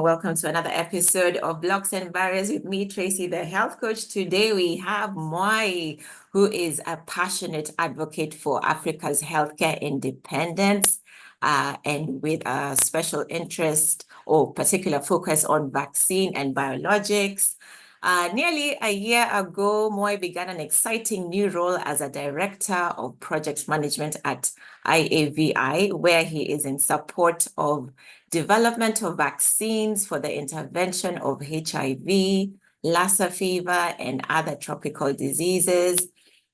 Welcome to another episode of Blocks and Barriers with me, Tracy, the health coach. Today we have Mwai, who is a passionate advocate for Africa's healthcare independence, and with a special interest or particular focus on vaccine and biologics. Nearly a year ago, Mwai began an exciting new role as a director of project management at IAVI, where he is in support of development of vaccines for the intervention of HIV, Lassa fever, and other tropical diseases.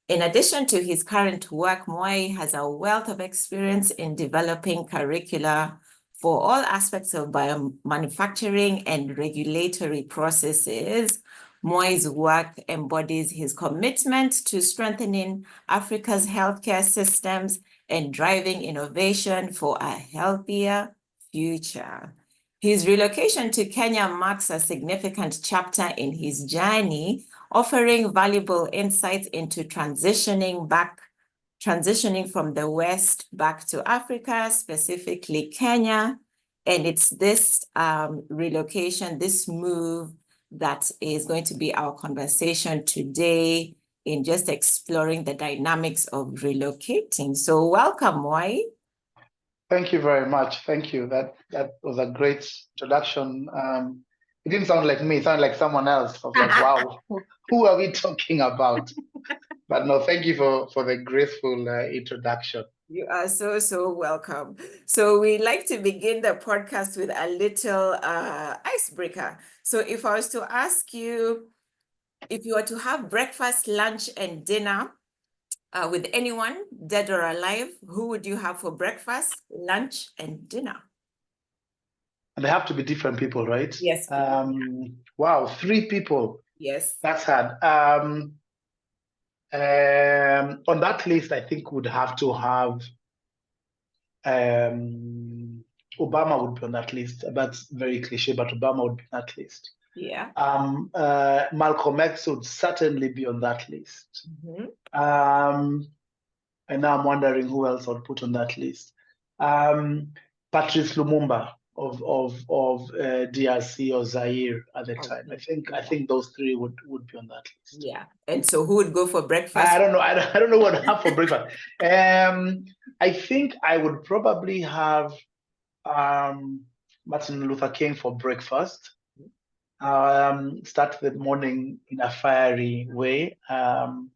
In addition to his current work, Mwai has a wealth of experience in developing curricula for all aspects of biomanufacturing and regulatory processes. Mwai's work embodies his commitment to strengthening Africa's healthcare systems and driving innovation for a healthier future. His relocation to Kenya marks a significant chapter in his journey, offering valuable insights into transitioning from the West back to Africa, specifically Kenya. And it's this relocation, this move, that is going to be our conversation today in just exploring the dynamics of relocating. So welcome, Mwai. Thank you very much. Thank you. That was a great introduction. It didn't sound like me. It sounded like someone else. I was like, wow, who are we talking about? But no, thank you for the graceful introduction. You are so welcome. So we like to begin the podcast with a little icebreaker. So if I was to ask you, if you were to have breakfast, lunch, and dinner with anyone, dead or alive, who would you have for breakfast, lunch, and dinner? And they have to be different people, right? Yes. Wow, 3 people. Yes. That's hard. On that list, I think would have to have Obama would be on that list. That's very cliche, but Obama would be on that list. Yeah. Malcolm X would certainly be on that list. Mm-hmm. And now I'm wondering who else I'd put on that list. Patrice Lumumba of DRC or Zaire at the time. I think those 3 would be on that list. Yeah. And so who would go for breakfast? I don't know. I don't know what I have for breakfast. I think I would probably have Martin Luther King for breakfast. Start the morning in a fiery way. And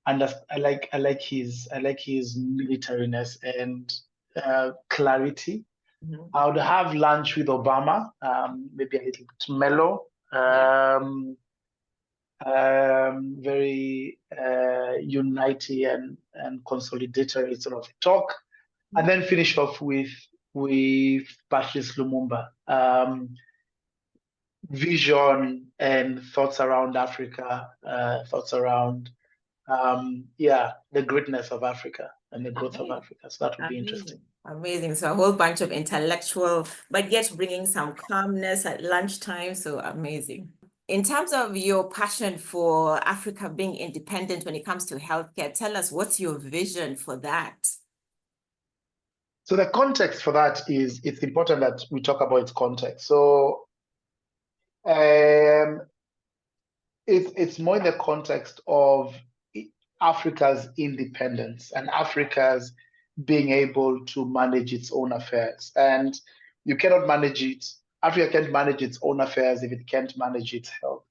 I like his militariness and clarity. Mm-hmm. I would have lunch with Obama, maybe a little bit mellow, very unity and consolidatory sort of talk, and then finish off with Patrice Lumumba. Vision and thoughts around Africa, thoughts around the greatness of Africa and the growth of Africa. So that would be interesting. Amazing. So a whole bunch of intellectual, but yet bringing some calmness at lunchtime. So amazing. In terms of your passion for Africa being independent when it comes to healthcare, tell us, what's your vision for that? So the context for that is, it's important that we talk about its context. So it's more in the context of Africa's independence and Africa's being able to manage its own affairs. And you cannot manage it. Africa can't manage its own affairs if it can't manage its health.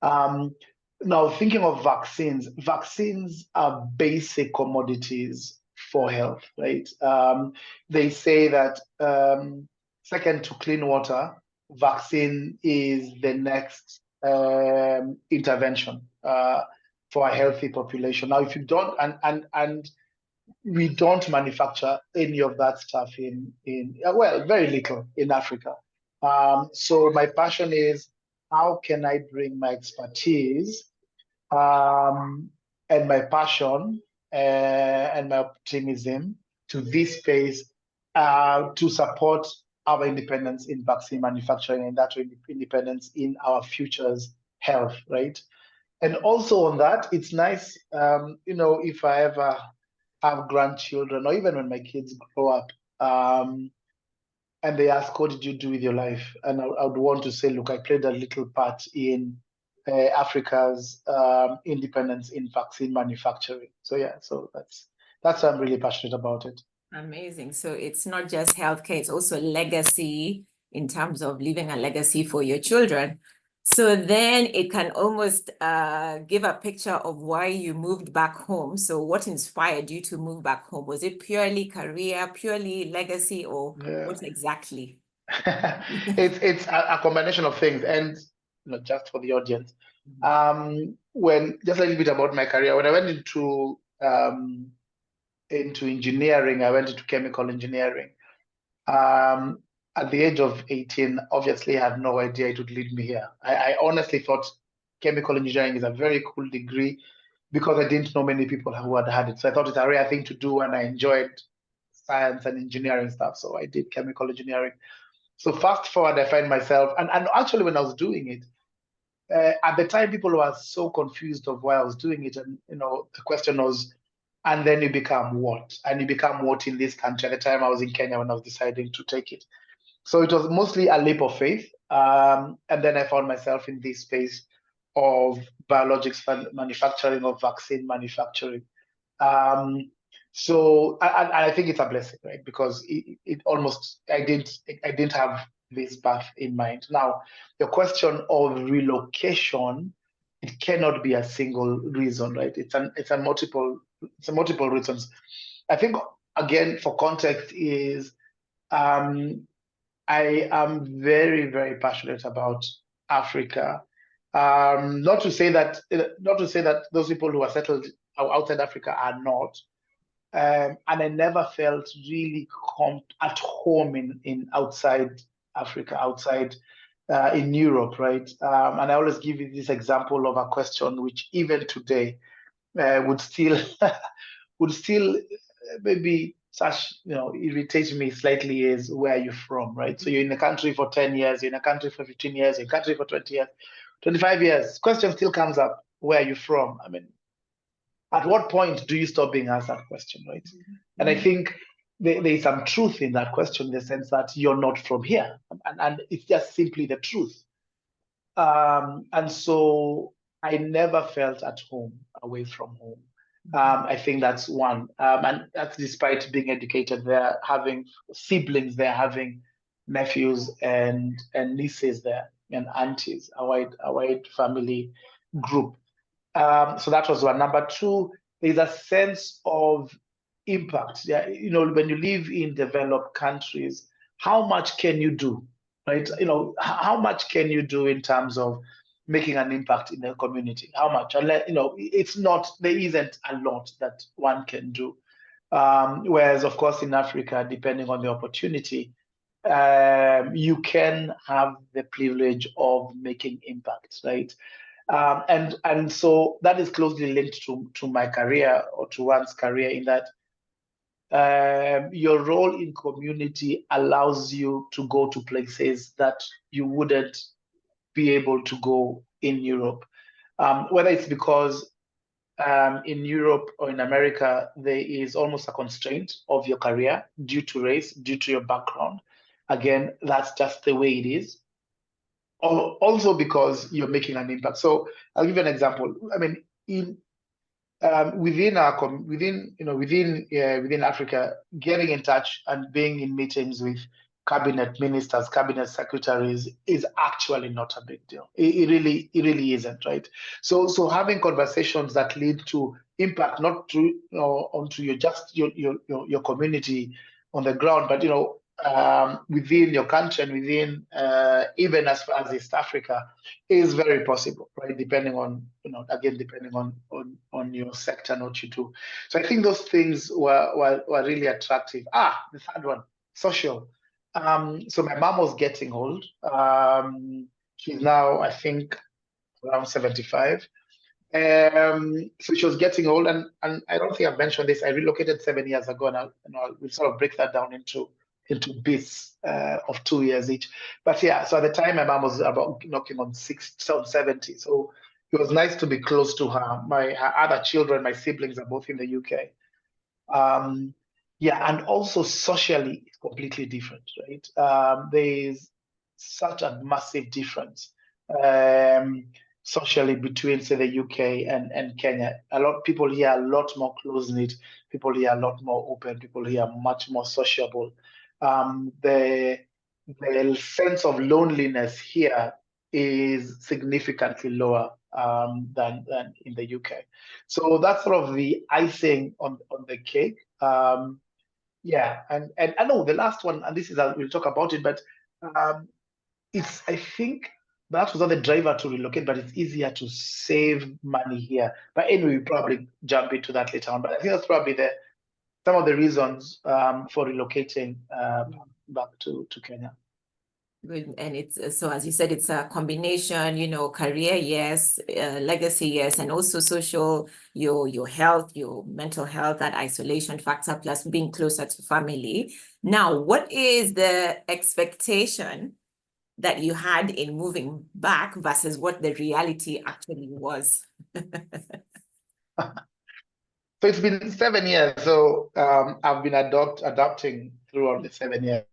Now, thinking of vaccines are basic commodities for health, right? They say that second to clean water, vaccine is the next intervention for a healthy population. Now, if you don't, and we don't manufacture any of that stuff in very little in Africa. So my passion is, how can I bring my expertise and my passion and my optimism to this space to support our independence in vaccine manufacturing, and that independence in our future's health, right? And also on that, it's nice, if I ever have grandchildren, or even when my kids grow up, and they ask, what did you do with your life? And I would want to say, look, I played a little part in Africa's independence in vaccine manufacturing. So yeah, so that's why I'm really passionate about it. Amazing. So it's not just healthcare, it's also legacy in terms of leaving a legacy for your children. So then it can almost give a picture of why you moved back home. So what inspired you to move back home? Was it purely career, purely legacy, or what exactly? It's a combination of things, and not just for the audience. When just a little bit about my career, when I went into engineering, I went into chemical engineering. At the age of 18, obviously, I had no idea it would lead me here. I honestly thought chemical engineering is a very cool degree because I didn't know many people who had it. So I thought it's a rare thing to do, and I enjoyed science and engineering stuff. So I did chemical engineering. So fast forward, I find myself, and actually when I was doing it, at the time, people were so confused of why I was doing it. And, the question was, and then you become what? And you become what in this country? At the time, I was in Kenya when I was deciding to take it. So it was mostly a leap of faith. And then I found myself in this space of biologics manufacturing, of vaccine manufacturing. So I think it's a blessing, right? Because it almost, I didn't have this path in mind. Now, the question of relocation, it cannot be a single reason, right? It's a multiple reasons. I think, again, for context is, I am very, very passionate about Africa. Not to say that those people who are settled outside Africa are not. And I never felt really at home in outside Africa, outside in Europe, right? And I always give you this example of a question which even today would still maybe irritates me slightly, is where are you from, right? So you're in a country for 10 years, you're in a country for 15 years, you're in a country for 20 years, 25 years. Question still comes up, where are you from? I mean, at what point do you stop being asked that question, right? And I think there is some truth in that question, in the sense that you're not from here, and it's just simply the truth. And so I never felt at home away from home. I think that's one. And that's despite being educated there, having siblings there, having nephews and nieces there, and aunties, a wide family group. So that was one. Number two, there's a sense of impact. Yeah, when you live in developed countries, how much can you do, right? How much can you do in terms of making an impact in the community? How much? It's not, there isn't a lot that one can do. Whereas, of course, in Africa, depending on the opportunity, you can have the privilege of making impact, right? And so that is closely linked to my career, or to one's career, in that your role in community allows you to go to places that you wouldn't be able to go in Europe. Whether it's because in Europe or in America, there is almost a constraint of your career due to race, due to your background. Again, that's just the way it is. Also because you're making an impact. So I'll give you an example. I mean, within Africa, getting in touch and being in meetings with cabinet ministers, cabinet secretaries is actually not a big deal. It really isn't, right? So having conversations that lead to impact, not to onto your community on the ground, but within your country and within even as far as East Africa, is very possible, right? Depending on on your sector and what you do. So I think those things were really attractive. The third one, social. So my mom was getting old. She's now, I think, around 75. So she was getting old, and I don't think I've mentioned this. I relocated 7 years ago, and we'll sort of break that down into into bits of 2 years each. But yeah, so at the time my mom was about knocking on 70. So it was nice to be close to her. Her other children, my siblings, are both in the UK. Yeah, and also socially, it's completely different, right? There's such a massive difference socially between, say, the UK and Kenya. A lot of people here are a lot more close-knit. People here are a lot more open. People here are much more sociable. The sense of loneliness here is significantly lower than in the UK. So that's sort of the icing on the cake. Yeah, and I know the last one, and this is we'll talk about it, but it's, I think that was not the driver to relocate, but it's easier to save money here. But anyway, we'll probably jump into that later on. But I think that's probably some of the reasons for relocating back to Kenya. Good. And it's so, as you said, it's a combination, career, yes, legacy, yes, and also social, your health, your mental health, that isolation factor, plus being closer to family. Now, what is the expectation that you had in moving back versus what the reality actually was? So it's been 7 years. So I've been adapting throughout the 7 years.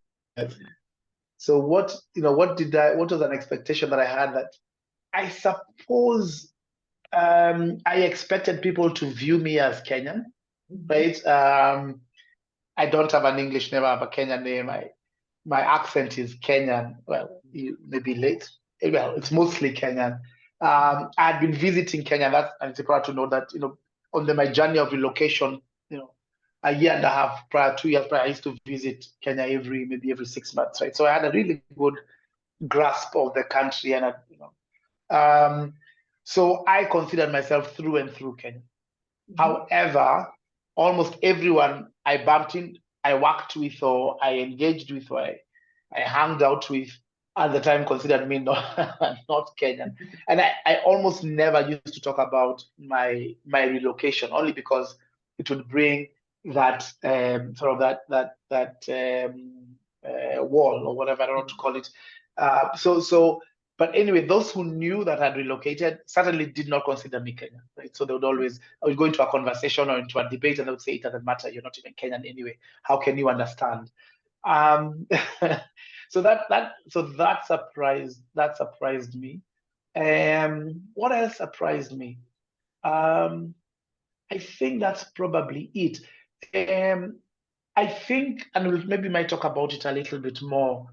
So what was an expectation that I had, that I suppose I expected people to view me as Kenyan, right? I don't have an English name, I have a Kenyan name. My accent is Kenyan. Well, maybe late. Well, it's mostly Kenyan. I'd been visiting Kenya. And it's important to know that, on my journey of relocation, a year and a half prior, 2 years prior, I used to visit Kenya maybe every 6 months, right? So I had a really good grasp of the country, and so I considered myself through and through Kenya. However, almost everyone I bumped in, I worked with, or I engaged with, or I hung out with at the time, considered me not Kenyan. And I almost never used to talk about my relocation, only because it would bring that sort of that wall, or whatever I don't know to call it. But anyway, those who knew that I'd relocated certainly did not consider me Kenyan, right? So I would go into a conversation or into a debate, and they would say, it doesn't matter, you're not even Kenyan anyway. How can you understand? So that surprised me. What else surprised me? I think that's probably it. I think, and we maybe might talk about it a little bit more,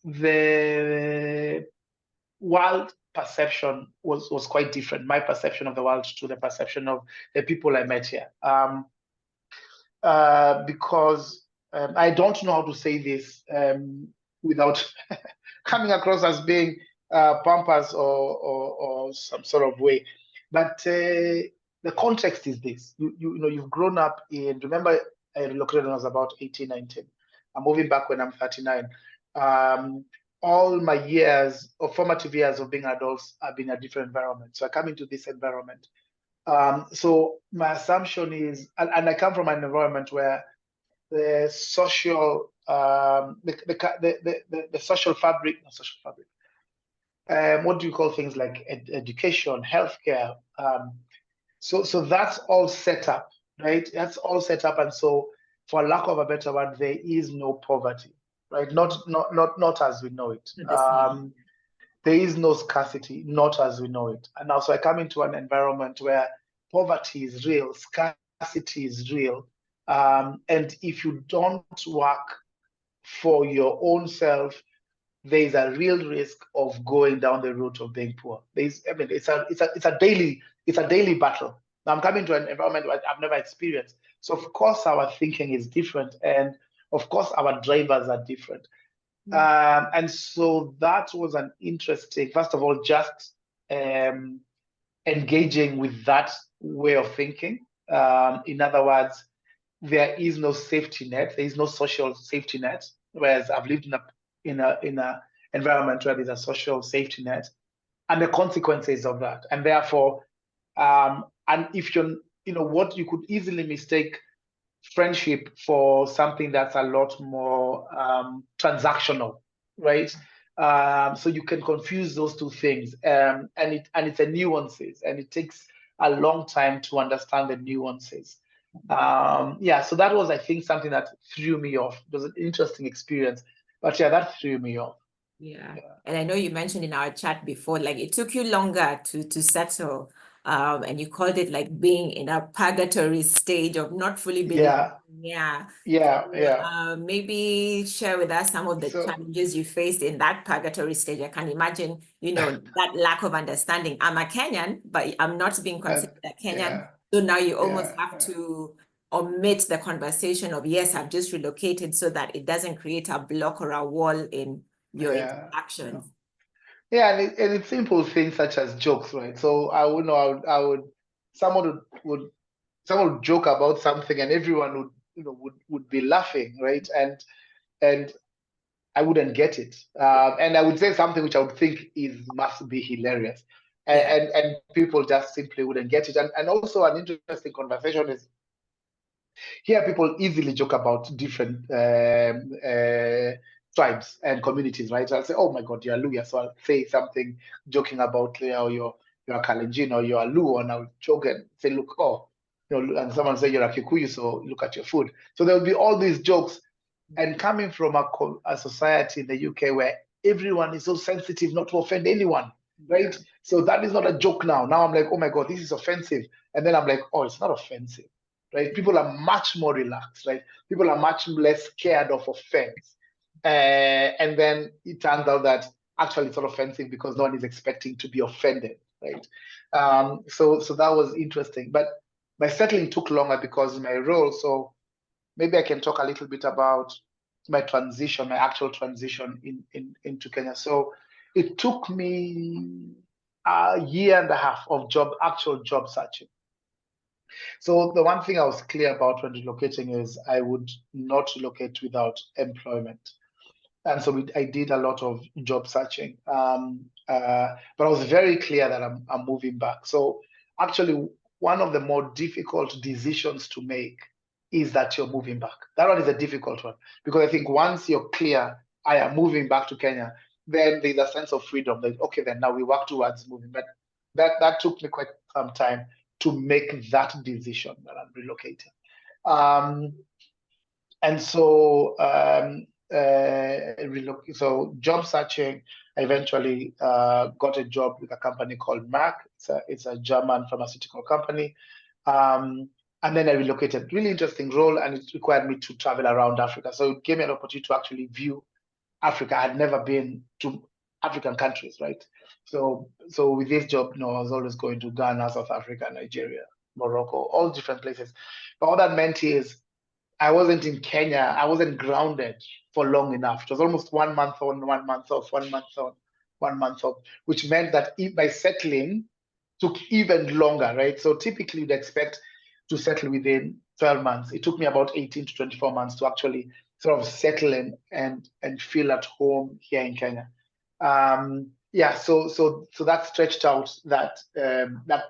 the world perception was quite different. My perception of the world to the perception of the people I met here. Because I don't know how to say this without coming across as being pompous or some sort of way. But the context is this. You've grown up in, remember, I relocated when I was about 18, 19. I'm moving back when I'm 39. All my years, or formative years of being adults, have been a different environment. So I come into this environment. So my assumption is, and I come from an environment where the social, the social fabric, not social fabric. What do you call things like education, healthcare? So that's all set up, right? That's all set up, and so, for lack of a better word, there is no poverty, right? Not as we know it. There is no scarcity, not as we know it. And now, so I come into an environment where poverty is real, scarcity is real, and if you don't work for your own self, there is a real risk of going down the route of being poor. It's a daily battle. Now, I'm coming to an environment where I've never experienced. So of course our thinking is different, and of course our drivers are different. And so that was an interesting, first of all, just engaging with that way of thinking. In other words, there is no safety net. There is no social safety net. Whereas I've lived in a environment where there's a social safety net, and the consequences of that. And therefore, and if what you could easily mistake friendship for something that's a lot more transactional, right? So you can confuse those two things, and it's a nuances, and it takes a long time to understand the nuances. Yeah, so that was, I think, something that threw me off. It was an interesting experience, but yeah, that threw me off. Yeah. And I know you mentioned in our chat before, like it took you longer to settle. And you called it like being in a purgatory stage of not fully believing. Yeah, Yeah. yeah, So, yeah. maybe share with us some of the So challenges you faced in that purgatory stage. I can imagine, that lack of understanding. I'm a Kenyan, but I'm not being and considered a Kenyan. yeah, So now you almost yeah, have yeah, to omit the conversation of, yes, I've just relocated so that it doesn't create a block or a wall in your yeah. interactions. Yeah, and it's simple things such as jokes, right? So I would know, someone someone would joke about something, and everyone would, would be laughing, right? And I wouldn't get it, and I would say something which I would think must be hilarious, Yeah. and people just simply wouldn't get it. And also an interesting conversation is here people easily joke about different tribes and communities, right? So I'll say, "Oh my God, you're Luya," so I'll say something joking about you're a Kalenjin or you're a Luo, and I'll joke and say, "Look, oh, and someone say you're a Kikuyu, so look at your food." So there will be all these jokes, and coming from a society in the UK where everyone is so sensitive not to offend anyone, right? Yeah. So that is not a joke now. Now I'm like, oh my God, this is offensive. And then I'm like, oh, it's not offensive, right? People are much more relaxed, right? People are much less scared of offense. And then it turns out that actually it's not offensive because no one is expecting to be offended, right? So that was interesting. But my settling took longer because of my role. So maybe I can talk a little bit about my transition, my actual transition into Kenya. So it took me a year and a half of actual job searching. So the one thing I was clear about when relocating is I would not relocate without employment. And so I did a lot of job searching. But I was very clear that I'm moving back. So actually, one of the more difficult decisions to make is that you're moving back. That one is a difficult one because I think once you're clear, I am moving back to Kenya, then there's a sense of freedom. Like, okay, then now we work towards moving. But that took me quite some time to make that decision that I'm relocating. And so so job searching, I eventually got a job with a company called Merck. It's a German pharmaceutical company. And then I relocated. Really interesting role, and it required me to travel around Africa. So it gave me an opportunity to actually view Africa. I had never been to African countries, right? So with this job, I was always going to Ghana, South Africa, Nigeria, Morocco, all different places. But what that meant is I wasn't in Kenya. I wasn't grounded for long enough. It was almost 1 month on, 1 month off, 1 month on, 1 month off, which meant that my settling took even longer, right? So typically you'd expect to settle within 12 months. It took me about 18 to 24 months to actually sort of settle in and feel at home here in Kenya. Yeah, so that stretched out that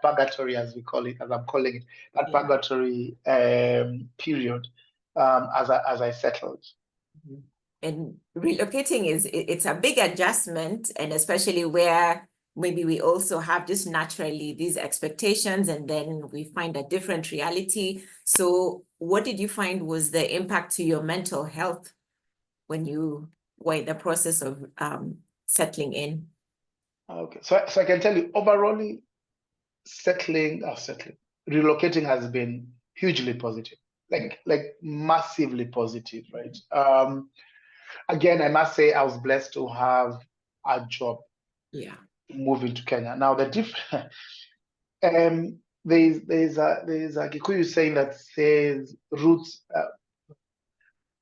purgatory, as we call it, as I'm calling it, that Yeah. purgatory period as I settled. And relocating it's a big adjustment, and especially where maybe we also have just naturally these expectations and then we find a different reality. So what did you find was the impact to your mental health when you were in the process of settling in? Okay, so I can tell you overall, relocating has been hugely positive, like massively positive, right? Again, I must say I was blessed to have a job Yeah. moving to Kenya. Now the different there's a Kikuyu saying that says roots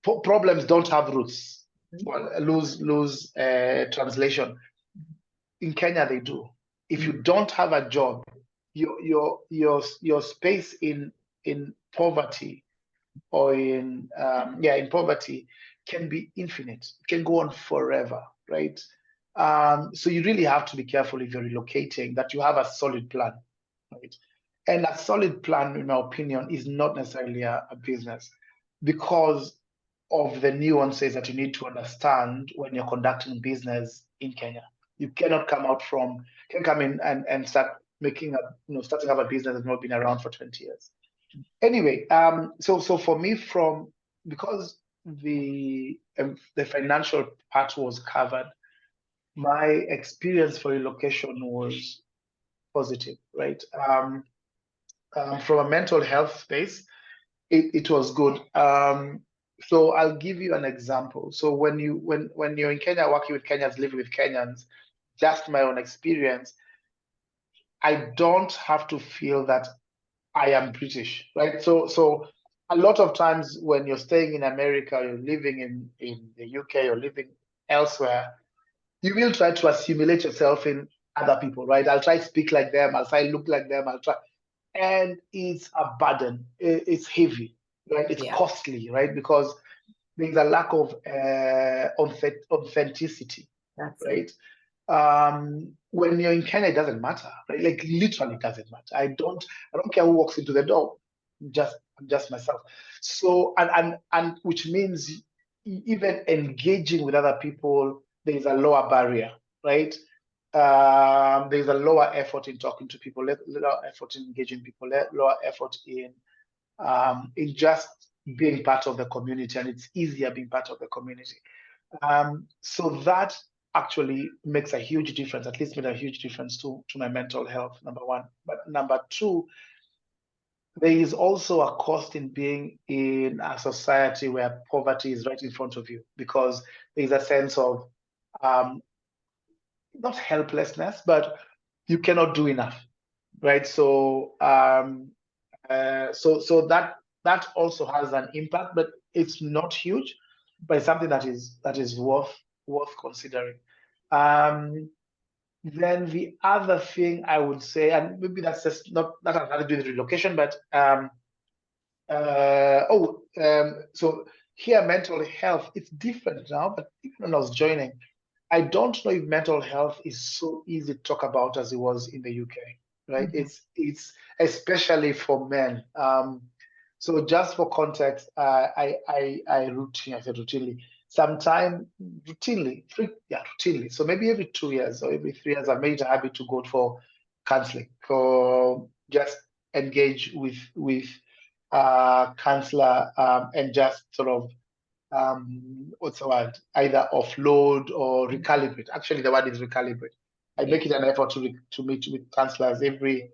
problems don't have roots. Well, lose translation. In Kenya they do. If you don't have a job, your space in poverty or in poverty can be infinite. It can go on forever, right? So you really have to be careful if you're relocating that you have a solid plan, right? And a solid plan, in my opinion, is not necessarily a business. because of the nuances that you need to understand when you're conducting business in Kenya. You cannot come in and start making starting up a business that's not been around for 20 years. Anyway, so for me, because the financial part was covered, my experience for relocation was positive, right? From a mental health space, it was good. So I'll give you an example. So when you're in Kenya, working with Kenyans, living with Kenyans, just my own experience, I don't have to feel that I am British, right? So a lot of times when you're staying in America, you're living in the UK, or living elsewhere, you will try to assimilate yourself in other people, right? I'll try to speak like them, I'll try to look like them, and it's a burden. It's heavy, right? It's costly, right? Because there's a lack of authenticity, right? When you're in Kenya, it doesn't matter, right? Like literally, it doesn't matter. I don't care who walks into the door. I'm just myself. So and which means even engaging with other people, there's a lower barrier, right? There's a lower effort in talking to people, lower effort in engaging people, lower effort in just being part of the community, and it's easier being part of the community. So that actually makes a huge difference, at least made a huge difference to my mental health, number one. But number two, there is also a cost in being in a society where poverty is right in front of you, because there's a sense of not helplessness, but you cannot do enough, right? So so that also has an impact, but it's not huge, but it's something that is worth considering. Then the other thing I would say, and maybe that's just not that has nothing to do with relocation, but so here mental health, it's different now, but even when I was joining, I don't know if mental health is so easy to talk about as it was in the UK, right? It's especially for men. So just for context, I routinely, routinely. So maybe every 2 years or every 3 years, I made a habit to go for counseling, for just engage with counselor, and just sort of what's the word? Either offload or recalibrate. Actually, the word is recalibrate. I make it an effort to meet with counselors every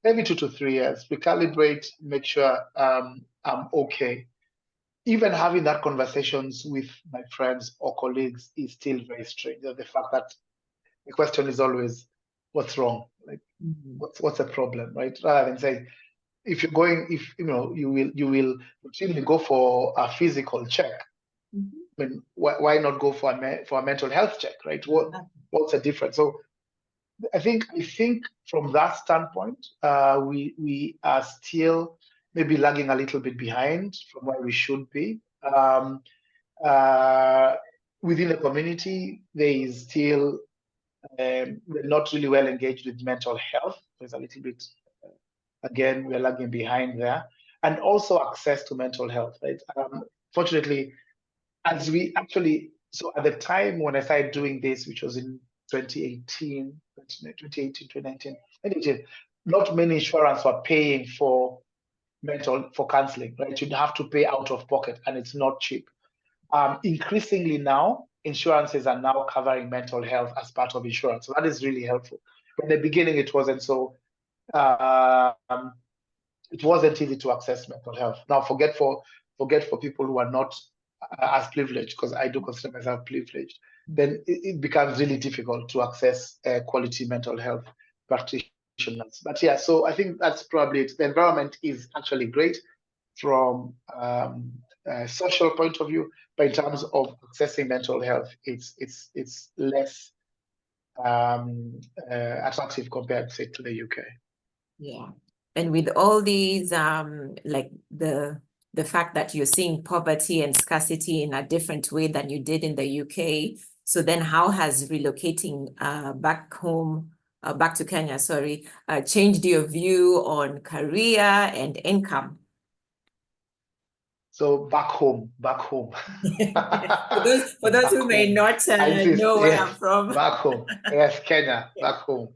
2 to 3 years, recalibrate, make sure I'm okay. Even having that conversations with my friends or colleagues is still very strange. The fact that the question is always, what's wrong? Like, what's the problem, right? Rather than saying, if you're going, you will routinely go for a physical check. I mean, why not go for a mental health check, right? What's the difference? So I think from that standpoint, we are still maybe lagging a little bit behind from where we should be. Within the community, there is still we're not really well engaged with mental health. There's a little bit, again, we're lagging behind there, and also access to mental health, right? Fortunately, so at the time when I started doing this, which was in 2018, 2019, not many insurance were paying for counseling, right? You'd have to pay out of pocket, and it's not cheap. Increasingly now, insurances are now covering mental health as part of insurance. So that is really helpful. But in the beginning, it wasn't so. It wasn't easy to access mental health. Now, forget for people who are not as privileged, because I do consider myself privileged, then it becomes really difficult to access quality mental health practitioners. But yeah, so I think that's probably it. The environment is actually great from a social point of view, but in terms of accessing mental health, it's less attractive compared, say, to the UK. Yeah. And with all these, like the fact that you're seeing poverty and scarcity in a different way than you did in the UK. So then how has relocating back home, back to Kenya, changed your view on career and income? So back home. For those Back who may home. not I insist, know where I'm yes, from. back home. Yes, Kenya, Yeah. back home.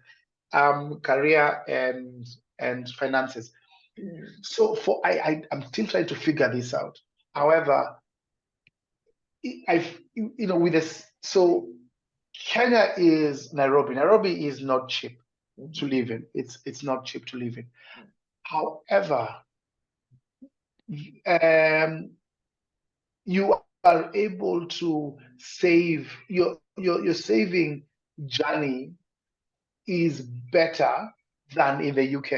Career and finances. Mm. So I'm still trying to figure this out. However, with this, so Kenya is Nairobi. Nairobi is not cheap to live in. It's not cheap to live in. However, you are able to save your saving journey is better than in the UK.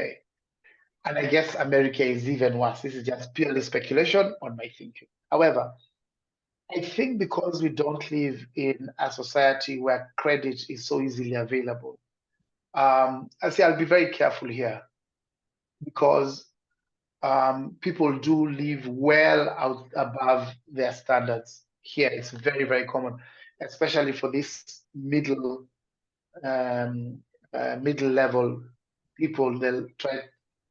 And I guess America is even worse. This is just purely speculation on my thinking. However, I think because we don't live in a society where credit is so easily available, I say I'll be very careful here because people do live well out above their standards here. It's very, very common, especially for this middle level people. They'll try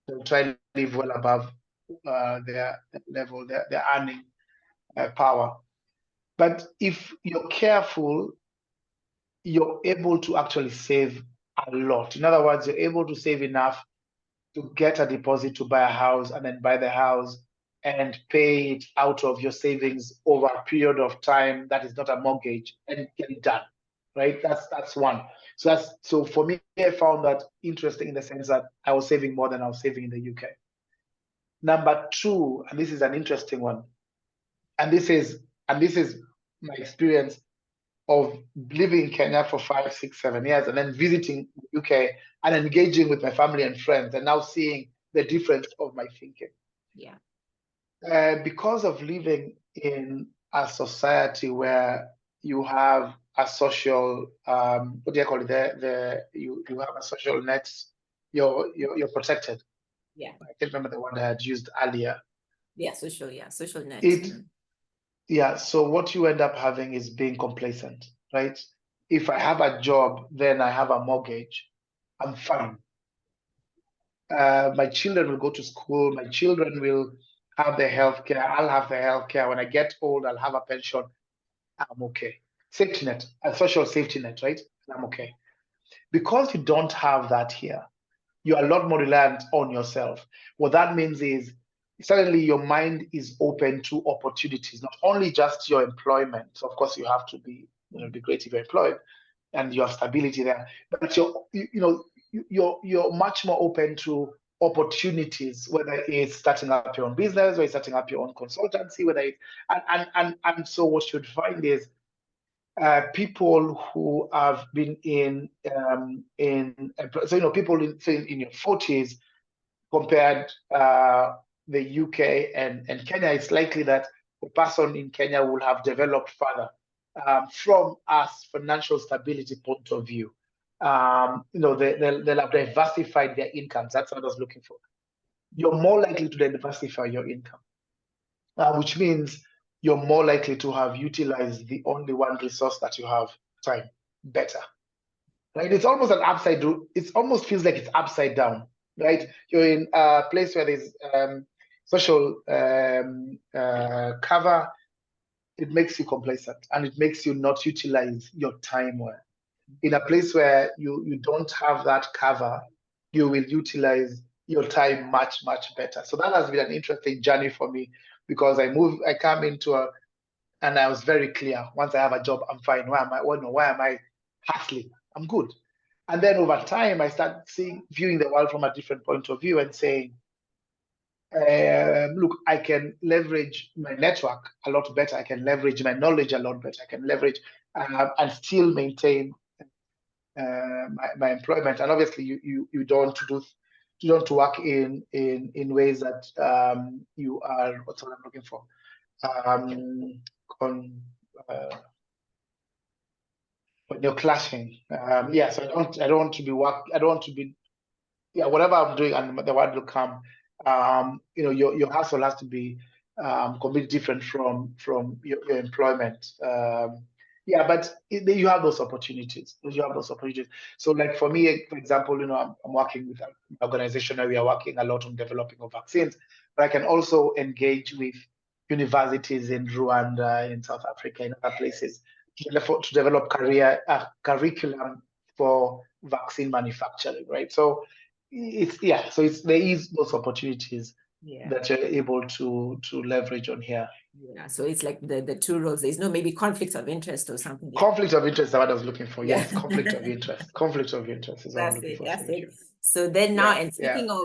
to live well above their level, their earning power. But if you're careful, you're able to actually save a lot. In other words, you're able to save enough to get a deposit to buy a house and then buy the house and pay it out of your savings over a period of time that is not a mortgage and get it done, right? That's one. So for me, I found that interesting in the sense that I was saving more than I was saving in the UK. Number two, and this is an interesting one, and this is my experience of living in Kenya for 5, 6, 7 years and then visiting the UK and engaging with my family and friends and now seeing the difference of my thinking. Yeah. Because of living in a society where you have a social, what do you call it? You have a social net. You're protected. Yeah. I can't remember the one I had used earlier. Yeah, social net. So what you end up having is being complacent, right? If I have a job, then I have a mortgage, I'm fine. My children will go to school, my children will have their healthcare, I'll have their healthcare. When I get old, I'll have a pension, I'm okay. Safety net, a social safety net, right? I'm okay. Because you don't have that here, you're a lot more reliant on yourself. What that means is suddenly your mind is open to opportunities, not only just your employment. So of course you have to be, be great if you're employed and you have stability there, but you're much more open to opportunities, whether it's starting up your own business, or it's starting up your own consultancy, whether it's and so what you'd find is people who have been people in your 40s compared the UK and Kenya, it's likely that the person in Kenya will have developed further from a financial stability point of view. They'll have diversified their incomes. That's what I was looking for. You're more likely to diversify your income, which means you're more likely to have utilized the only one resource that you have, time, better. Right? It's almost an upside down. It almost feels like it's upside down, right? You're in a place where there's social cover. It makes you complacent and it makes you not utilize your time well. In a place where you don't have that cover, you will utilize your time much, much better. So that has been an interesting journey for me because I come into and I was very clear. Once I have a job, I'm fine. Why am I hustling? I'm good. And then over time, I start viewing the world from a different point of view and saying, look, I can leverage my network a lot better. I can leverage my knowledge a lot better. I can leverage and still maintain my employment. And obviously, you don't work in ways that you are, what's what I'm looking for, when you're clashing. So I don't want to be whatever I'm doing and the word will come. Your hustle has to be completely different from your employment. But you have those opportunities. So like for me, for example, I'm working with an organization where we are working a lot on developing of vaccines, but I can also engage with universities in Rwanda, in South Africa, in other places to develop curriculum for vaccine manufacturing, right? So there is those opportunities that you're able to leverage on here. Yeah, so it's like the two roles. There's no maybe conflicts of interest or something. Conflict of interest is what I was looking for. Yes, conflict of interest. Conflict of interest is what I'm looking for. That's it. So then now, and speaking of,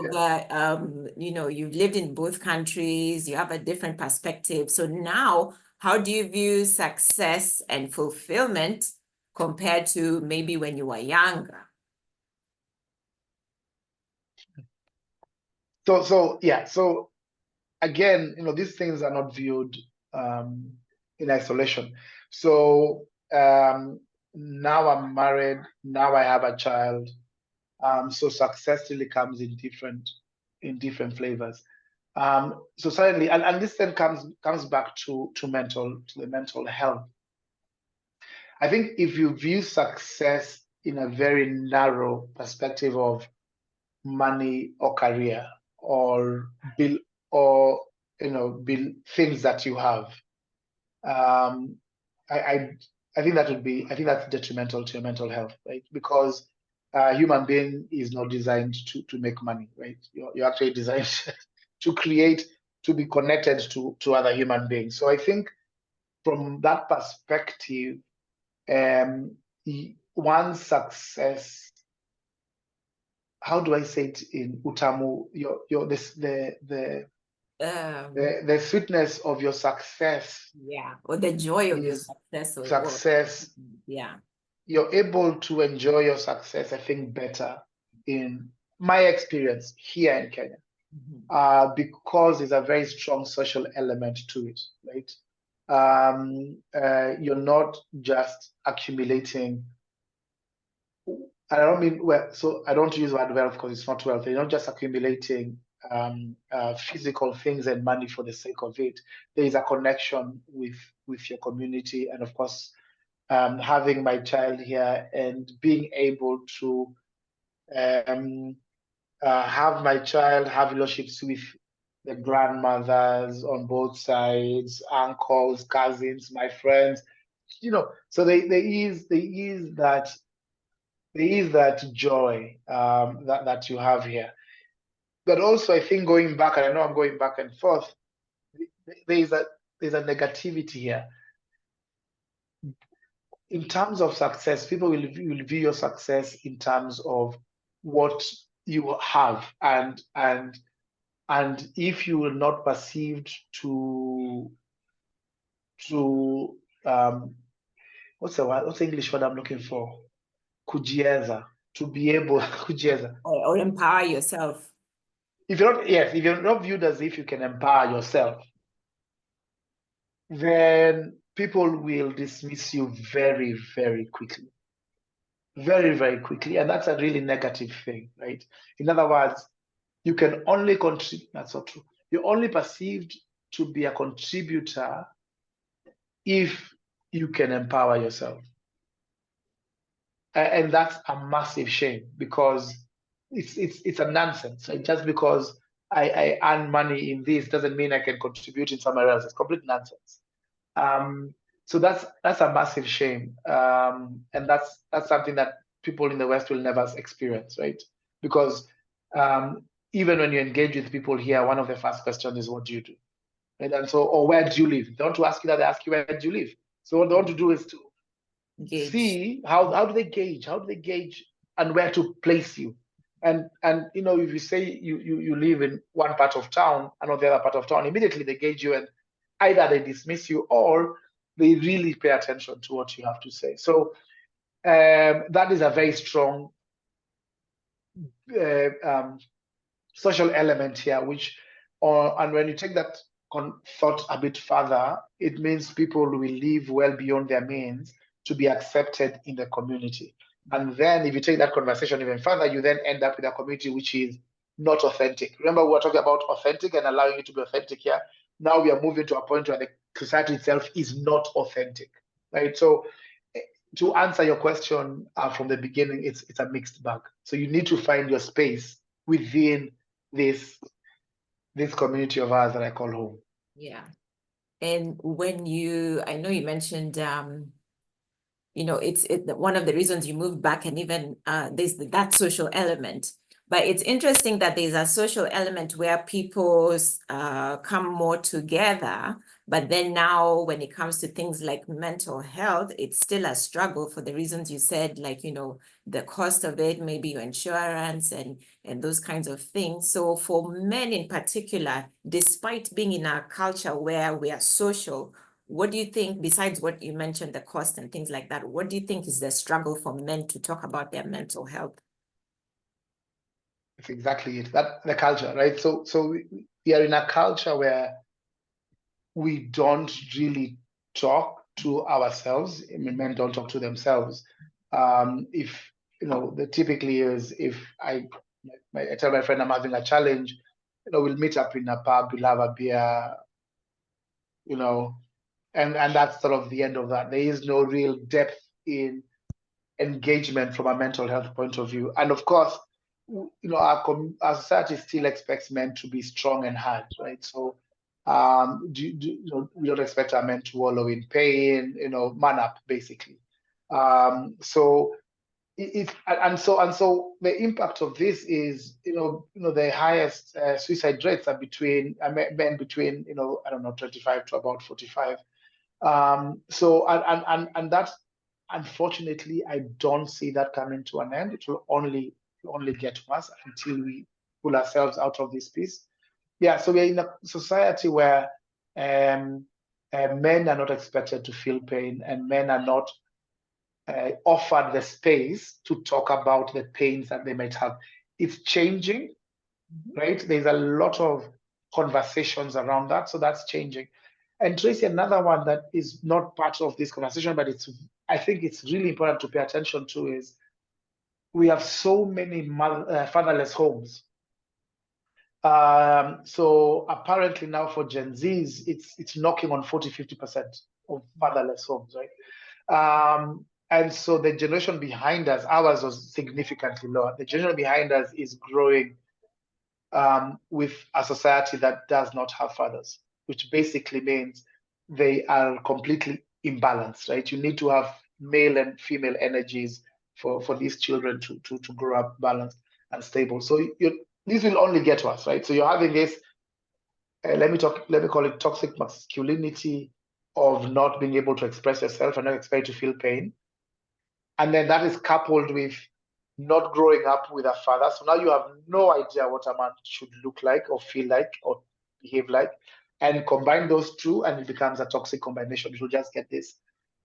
you've lived in both countries, you have a different perspective. So now, how do you view success and fulfillment compared to maybe when you were younger? So again, these things are not viewed in isolation. So now I'm married, now I have a child. So success really comes in different flavors. So certainly, and this then comes back to the mental health. I think if you view success in a very narrow perspective of money or career or bill or things that you have, I think that's detrimental to your mental health, right? Because a human being is not designed to make money, right? You're actually designed to create, to be connected to other human beings. So I think from that perspective, one success, how do I say it in Utamu? The sweetness of your success. Yeah, or the joy of your success. Success. Yeah. You're able to enjoy your success, I think, better in my experience here in Kenya, because there's a very strong social element to it, right? You're not just accumulating. I don't mean so I don't use the word wealth because it's not wealth. You're not just accumulating physical things and money for the sake of it. There is a connection with your community, and of course, having my child here and being able to have my child have relationships with the grandmothers on both sides, uncles, cousins, my friends, so there is that joy that you have here. But also, I think going back, and I know I'm going back and forth, there's a negativity here. In terms of success, people will view your success in terms of what you have, and if you were not perceived to what's the English word I'm looking for? Kujieza, to be able kujieza. Or empower yourself. If you're not viewed as if you can empower yourself, then people will dismiss you very, very quickly. Very, very quickly. And that's a really negative thing, right? In other words, you can only contribute. That's not true. You're only perceived to be a contributor if you can empower yourself. And that's a massive shame, because it's a nonsense. Like, just because I earn money in this doesn't mean I can contribute in somewhere else. It's complete nonsense. So that's a massive shame, and that's something that people in the West will never experience, right? Because even when you engage with people here, one of the first questions is, what do you do? Right? And so, or where do you live? They don't want to ask you that, they ask you, where do you live? So what they want to do is to see how do they gauge and where to place you. And if you say you live in one part of town and not the other part of town, immediately they gauge you, and either they dismiss you or they really pay attention to what you have to say. So that is a very strong social element here, and when you take that thought a bit further, it means people will live well beyond their means to be accepted in the community. And then if you take that conversation even further, you then end up with a community which is not authentic. Remember, we were talking about authentic and allowing you to be authentic here. Now we are moving to a point where the society itself is not authentic, right? So to answer your question from the beginning, it's a mixed bag. So you need to find your space within this community of ours that I call home. Yeah. And when I know you mentioned, it's one of the reasons you moved back, and even there's that social element. But it's interesting that there's a social element where people come more together. But then now when it comes to things like mental health, it's still a struggle for the reasons you said, like, the cost of it, maybe your insurance and those kinds of things. So for men in particular, despite being in a culture where we are social, what do you think, besides what you mentioned, the cost and things like that, what do you think is the struggle for men to talk about their mental health? It's exactly it. That the culture, right? So we are in a culture where we don't really talk to ourselves. I mean, men don't talk to themselves. If the typically is if I tell my friend I'm having a challenge, we'll meet up in a pub, we'll have a beer, and that's sort of the end of that. There is no real depth in engagement from a mental health point of view. And of course, our society still expects men to be strong and hard, right? So we don't expect our men to wallow in pain, man up basically. So so the impact of this is, the highest suicide rates are between men between, I don't know, 25 to about 45. So that, unfortunately, I don't see that coming to an end. It will only get worse until we pull ourselves out of this piece. Yeah, so we're in a society where men are not expected to feel pain, and men are not offered the space to talk about the pains that they might have. It's changing, right? There's a lot of conversations around that, so that's changing. And Tracy, another one that is not part of this conversation, but I think it's really important to pay attention to, is we have so many fatherless homes. So apparently now for Gen Zs, it's knocking on 40-50% of fatherless homes, right? And so the generation behind us, ours was significantly lower. The generation behind us is growing with a society that does not have fathers, which basically means they are completely imbalanced, right? You need to have male and female energies for these children to grow up balanced and stable. So this will only get worse, right? So you're having this, let me call it toxic masculinity of not being able to express yourself and not expect to feel pain. And then that is coupled with not growing up with a father. So now you have no idea what a man should look like or feel like or behave like. And combine those two, and it becomes a toxic combination. You just get this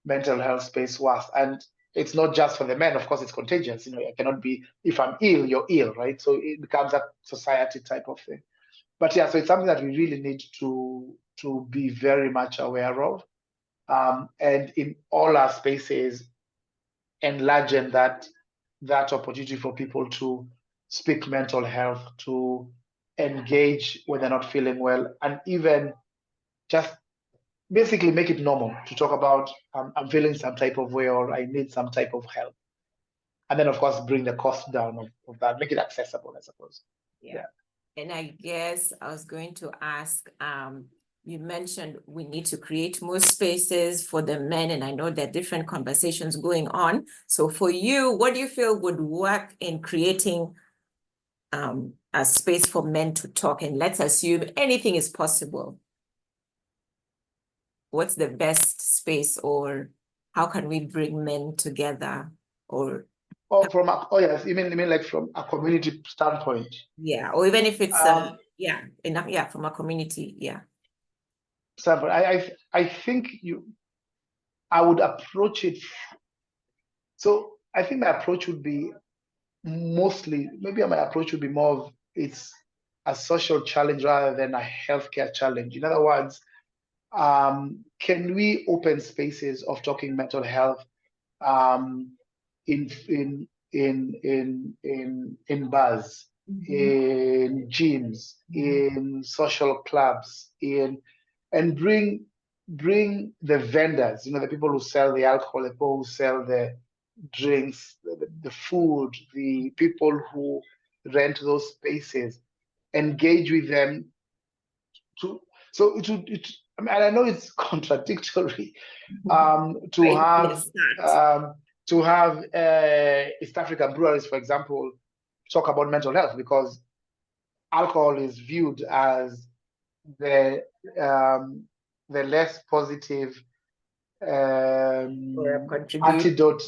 mental health space worse. And it's not just for the men, of course, it's contagious. I cannot be, if I'm ill, you're ill, right? So it becomes a society type of thing. But yeah, so it's something that we really need to be very much aware of. And in all our spaces, enlarging that opportunity for people to speak mental health, to engage when they're not feeling well, and even just basically make it normal to talk about I'm feeling some type of way, or I need some type of help. And then, of course, bring the cost down of that, make it accessible, I suppose. Yeah. And I guess I was going to ask, you mentioned we need to create more spaces for the men, and I know there are different conversations going on. So for you, what do you feel would work in creating a space for men to talk? And let's assume anything is possible. What's the best space, or how can we bring men together? Or Yes, you mean like from a community standpoint? yeah, or even if it's from a community, yeah. Standpoint, I think I would approach it. So I think my approach would be maybe my approach would be more of it's a social challenge rather than a healthcare challenge. In other words, can we open spaces of talking mental health in bars, in gyms, in social clubs, and bring the vendors, the people who sell the alcohol, the people who sell the drinks, the food, the people who rent those spaces, engage with them So I mean, and I know it's contradictory to Right? have Yes, that. East African breweries, for example, talk about mental health, because alcohol is viewed as the the less positive Or contribute.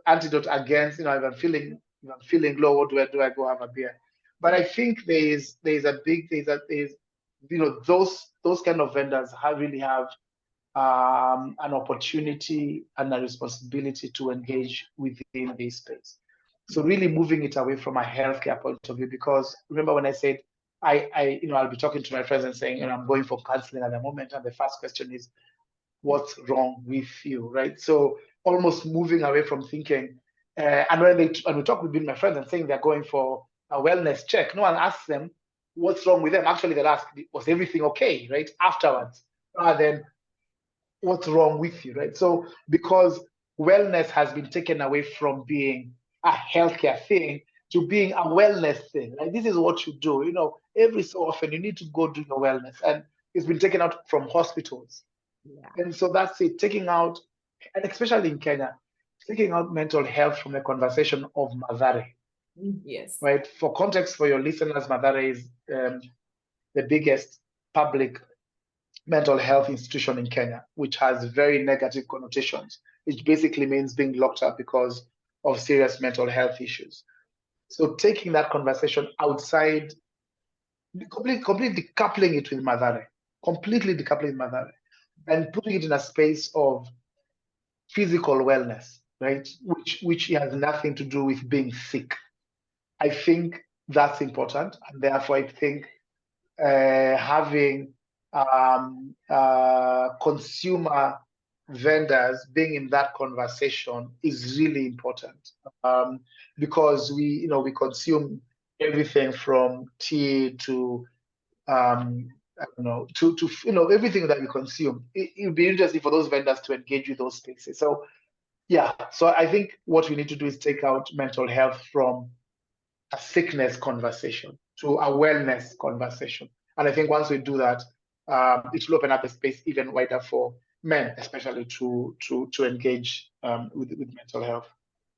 antidote against, if I'm feeling low, what do I go have a beer? But I think there's those kind of vendors really have an opportunity and a responsibility to engage within this space. So really moving it away from a healthcare point of view, because remember when I said I'll be talking to my friends and saying, I'm going for counseling at the moment, and the first question is, what's wrong with you, right? So almost moving away from thinking, and when we talk with my friends and saying they're going for a wellness check, no one asks them what's wrong with them. Actually, they'll ask, was everything okay, right? Afterwards, rather than what's wrong with you, right? So because wellness has been taken away from being a healthcare thing to being a wellness thing, right? This is what you do, every so often you need to go do your wellness, and it's been taken out from hospitals. Yeah. And so that's it, taking out, and especially in Kenya, taking out mental health from the conversation of Mathare, Yes. right? For context for your listeners, Mathare is the biggest public mental health institution in Kenya, which has very negative connotations, which basically means being locked up because of serious mental health issues. So taking that conversation outside, completely decoupling it with Mathare, and putting it in a space of physical wellness, right? Which has nothing to do with being sick. I think that's important, and therefore I think having consumer vendors being in that conversation is really important, because we consume everything from tea to I don't know, to everything that we consume. It would be interesting for those vendors to engage with those spaces. So yeah, so I think what we need to do is take out mental health from a sickness conversation to a wellness conversation. And I think once we do that, it will open up a space even wider for men, especially to engage with mental health.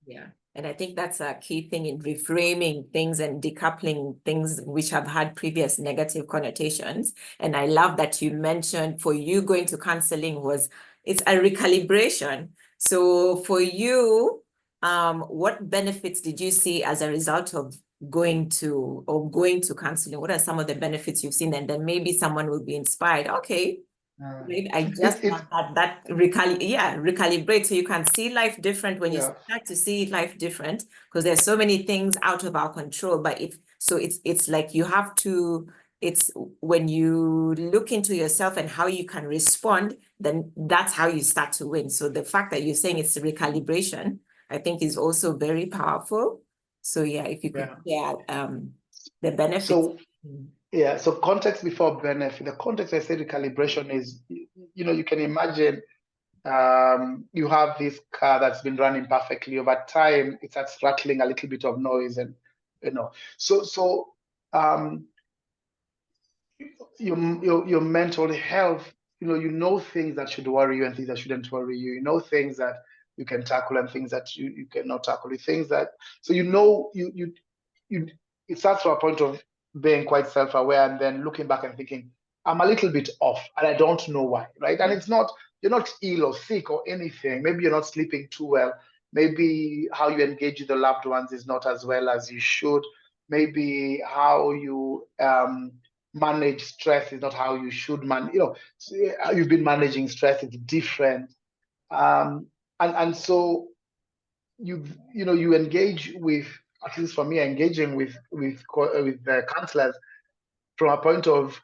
Yeah. And I think that's a key thing in reframing things and decoupling things which have had previous negative connotations. And I love that you mentioned for you going to counseling it's a recalibration. So for you, what benefits did you see as a result of going to counseling? What are some of the benefits you've seen? And then maybe someone will be inspired. Okay, right. I just want that recalibrate, so you can see life different when you start to see life different, because there's so many things out of our control. But it's like you have to, it's when you look into yourself and how you can respond, then that's how you start to win. So the fact that you're saying it's recalibration, I think is also very powerful. So yeah, if you could share the benefits. So yeah, so context before benefit. The context I said recalibration is, you can imagine you have this car that's been running perfectly. Over time, it starts rattling a little bit of noise, and so your mental health, things that should worry you and things that shouldn't worry you. Things that you can tackle and things that you cannot tackle. Things that, so it starts from a point of being quite self-aware, and then looking back and thinking, I'm a little bit off and I don't know why, right? And it's not, you're not ill or sick or anything. Maybe you're not sleeping too well. Maybe how you engage with the loved ones is not as well as you should. Maybe how you manage stress is not how you should manage. You've been managing stress, it's different. And so you engage with, at least for me, engaging with the counselors from a point of,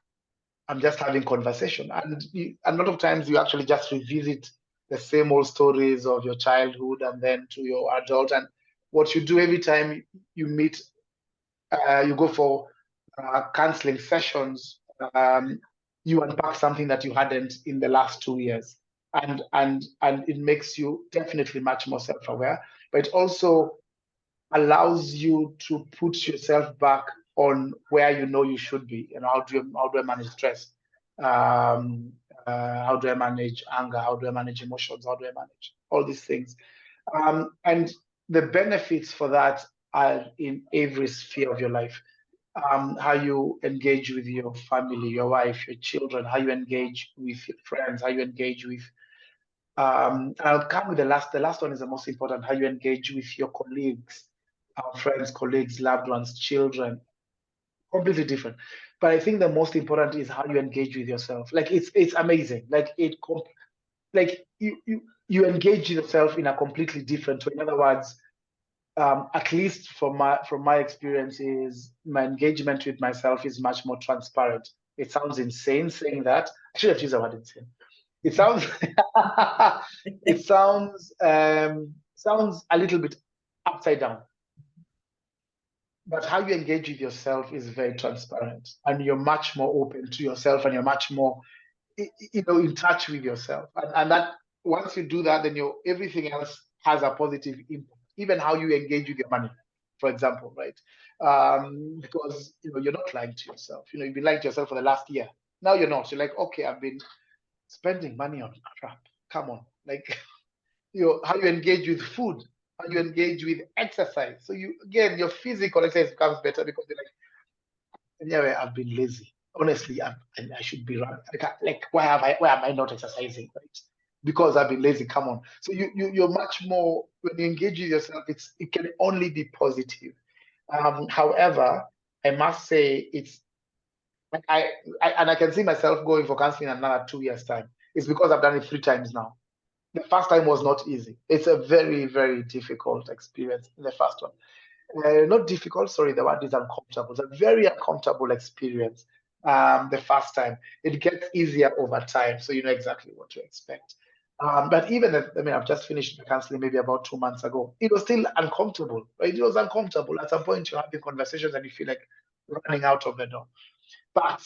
I'm just having conversation, and a lot of times you actually just revisit the same old stories of your childhood and then to your adult. And what you do every time you meet, you go for counseling sessions, you unpack something that you hadn't in the last 2 years, and it makes you definitely much more self-aware, but it also allows you to put yourself back on where you should be. How do I manage stress? How do I manage anger? How do I manage emotions? How do I manage all these things? And the benefits for that are in every sphere of your life. How you engage with your family, your wife, your children, how you engage with your friends, how you engage with I'll come with the last. The last one is the most important. How you engage with your colleagues, friends, colleagues, loved ones, children. Completely different. But I think the most important is how you engage with yourself. Like it's amazing. Like you engage yourself in a completely different way. In other words, at least from my experiences, my engagement with myself is much more transparent. It sounds insane saying that. I should have used the word insane. It sounds it sounds a little bit upside down. But how you engage with yourself is very transparent, and you're much more open to yourself, and you're much more, in touch with yourself. And that once you do that, then everything else has a positive impact. Even how you engage with your money, for example, right? Because you're not lying to yourself. You've been lying to yourself for the last year. Now you're not. You're like, okay, I've been spending money on crap. Come on, like how you engage with food, how you engage with exercise. So your physical exercise becomes better because you're like, anyway, I've been lazy. Honestly, I should be running. Like, why am I not exercising? Right? Because I've been lazy. Come on. So you're much more, when you engage with yourself, it can only be positive. However, I must say it's like I can see myself going for counseling in another 2 years' time. It's because I've done it 3 times now. The first time was not easy. It's a very, very difficult experience. The first one. Not difficult, sorry, the word is uncomfortable. It's a very uncomfortable experience the first time. It gets easier over time, so you know exactly what to expect. But even I've just finished the counseling maybe about 2 months ago. It was still uncomfortable, right? It was uncomfortable. At some point, you're having conversations and you feel like running out of the door. But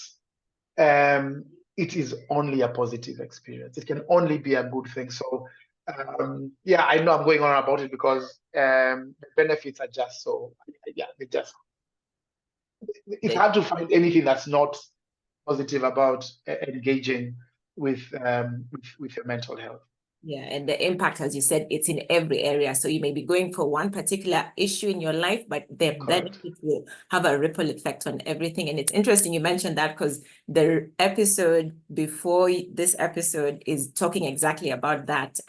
it is only a positive experience. It can only be a good thing. So yeah, I know I'm going on about it because the benefits are just so, yeah, it's hard to find anything that's not positive about engaging with your mental health. Yeah, and the impact, as you said, it's in every area. So you may be going for one particular issue in your life, but the benefit will have a ripple effect on everything. And it's interesting you mentioned that because the episode before this episode is talking exactly about that,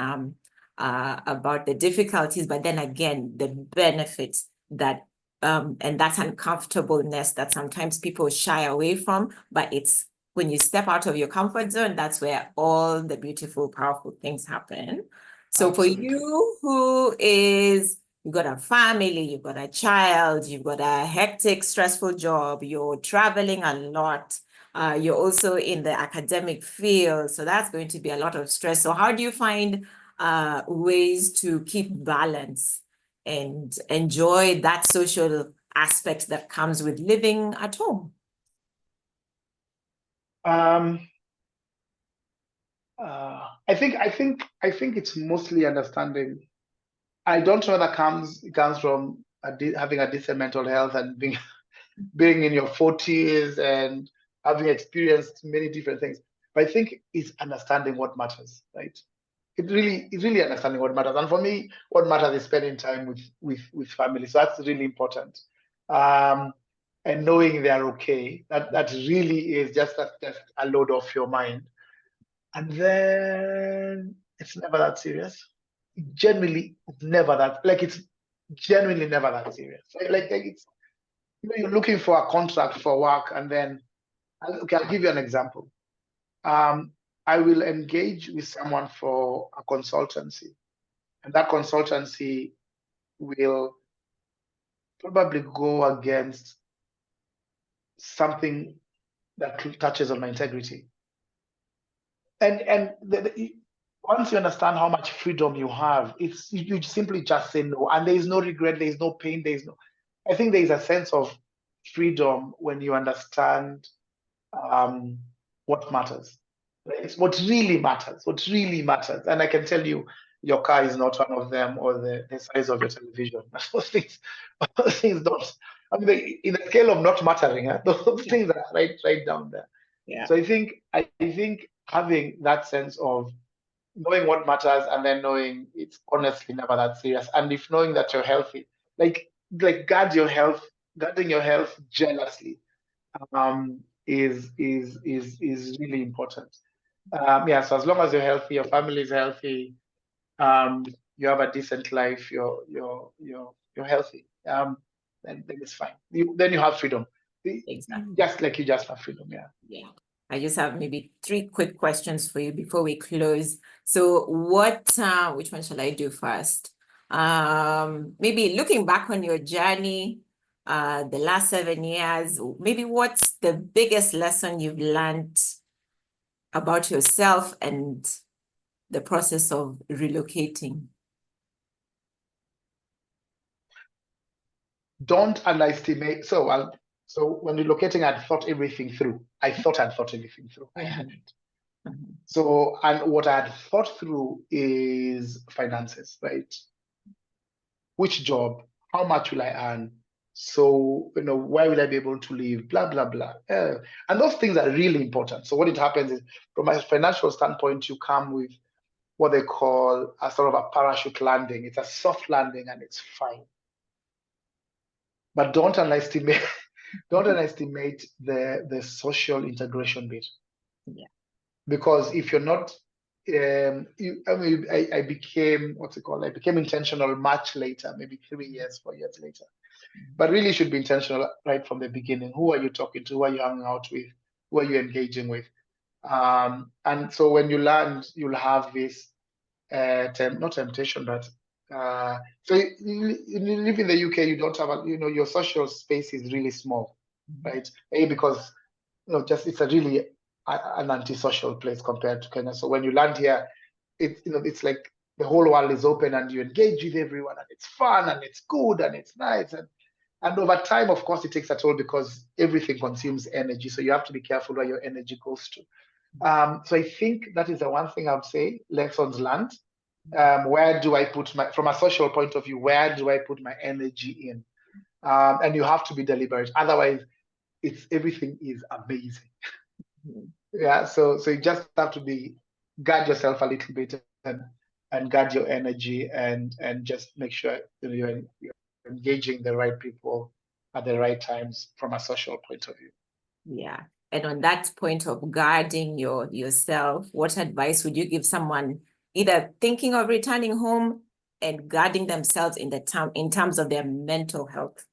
about the difficulties, but then again, the benefits that, and that uncomfortableness that sometimes people shy away from, but it's when you step out of your comfort zone, that's where all the beautiful, powerful things happen. So Absolutely. For you you've got a family, you've got a child, you've got a hectic, stressful job, you're traveling a lot, you're also in the academic field. So that's going to be a lot of stress. So how do you find ways to keep balance and enjoy that social aspect that comes with living at home? I think it's mostly understanding. I don't know that it comes from having a decent mental health and being in your 40s and having experienced many different things. But I think it's understanding what matters, right? It's really understanding what matters. And for me, what matters is spending time with family. So that's really important. And knowing they're okay. That really is just a load off your mind. And then it's never that serious. Generally, never that. Like it's genuinely never that serious. Like it's you're looking for a contract for work, and then okay, I'll give you an example. I will engage with someone for a consultancy, and that consultancy will probably go against something that touches on my integrity. And once you understand how much freedom you have, it's you simply just say no, and there is no regret, there is no pain, there is no. I think there is a sense of freedom when you understand what matters. Right? It's what really matters. What really matters, and I can tell you, your car is not one of them, or the size of your television. Those things don't. I mean, in the scale of not mattering, those things are right down there. Yeah. So I think having that sense of knowing what matters and then knowing it's honestly never that serious. And if knowing that you're healthy, like guarding your health jealously, is really important. Yeah, so as long as you're healthy, your family is healthy, um, you have a decent life, you're healthy. Then it's fine. Then you have freedom. Exactly. Just like you just have freedom, yeah. Yeah. I just have maybe 3 quick questions for you before we close. So what, which one shall I do first? Maybe looking back on your journey, the last 7 years, maybe what's the biggest lesson you've learned about yourself and the process of relocating? Don't underestimate. So when relocating, I'd thought everything through. I thought I'd thought everything through. I hadn't. So, and what I had thought through is finances, right? Which job? How much will I earn? So, where will I be able to live? Blah, blah, blah. And those things are really important. So what it happens is, from a financial standpoint, you come with what they call a sort of a parachute landing. It's a soft landing and it's fine. But don't underestimate the social integration bit. Yeah. Because if you're not, I became, what's it called? I became intentional much later, maybe 3 years, 4 years later. But really should be intentional right from the beginning. Who are you talking to? Who are you hanging out with? Who are you engaging with? And so when you land, you'll have this not temptation, but so you live in the UK, you don't have your social space is really small, right? Because just it's a really an antisocial place compared to Kenya. So when you land here, it's like the whole world is open and you engage with everyone and it's fun and it's good and it's nice and over time, of course, it takes a toll because everything consumes energy. So you have to be careful where your energy goes to. So I think that is the one thing I would say, lessons learned. Where do I put from a social point of view, where do I put my energy in? And you have to be deliberate. Otherwise, everything is amazing. Yeah, so you just have to guard yourself a little bit and guard your energy and just make sure you're engaging the right people at the right times from a social point of view. Yeah. And on that point of guarding yourself, what advice would you give someone either thinking of returning home and guarding themselves in terms of their mental health?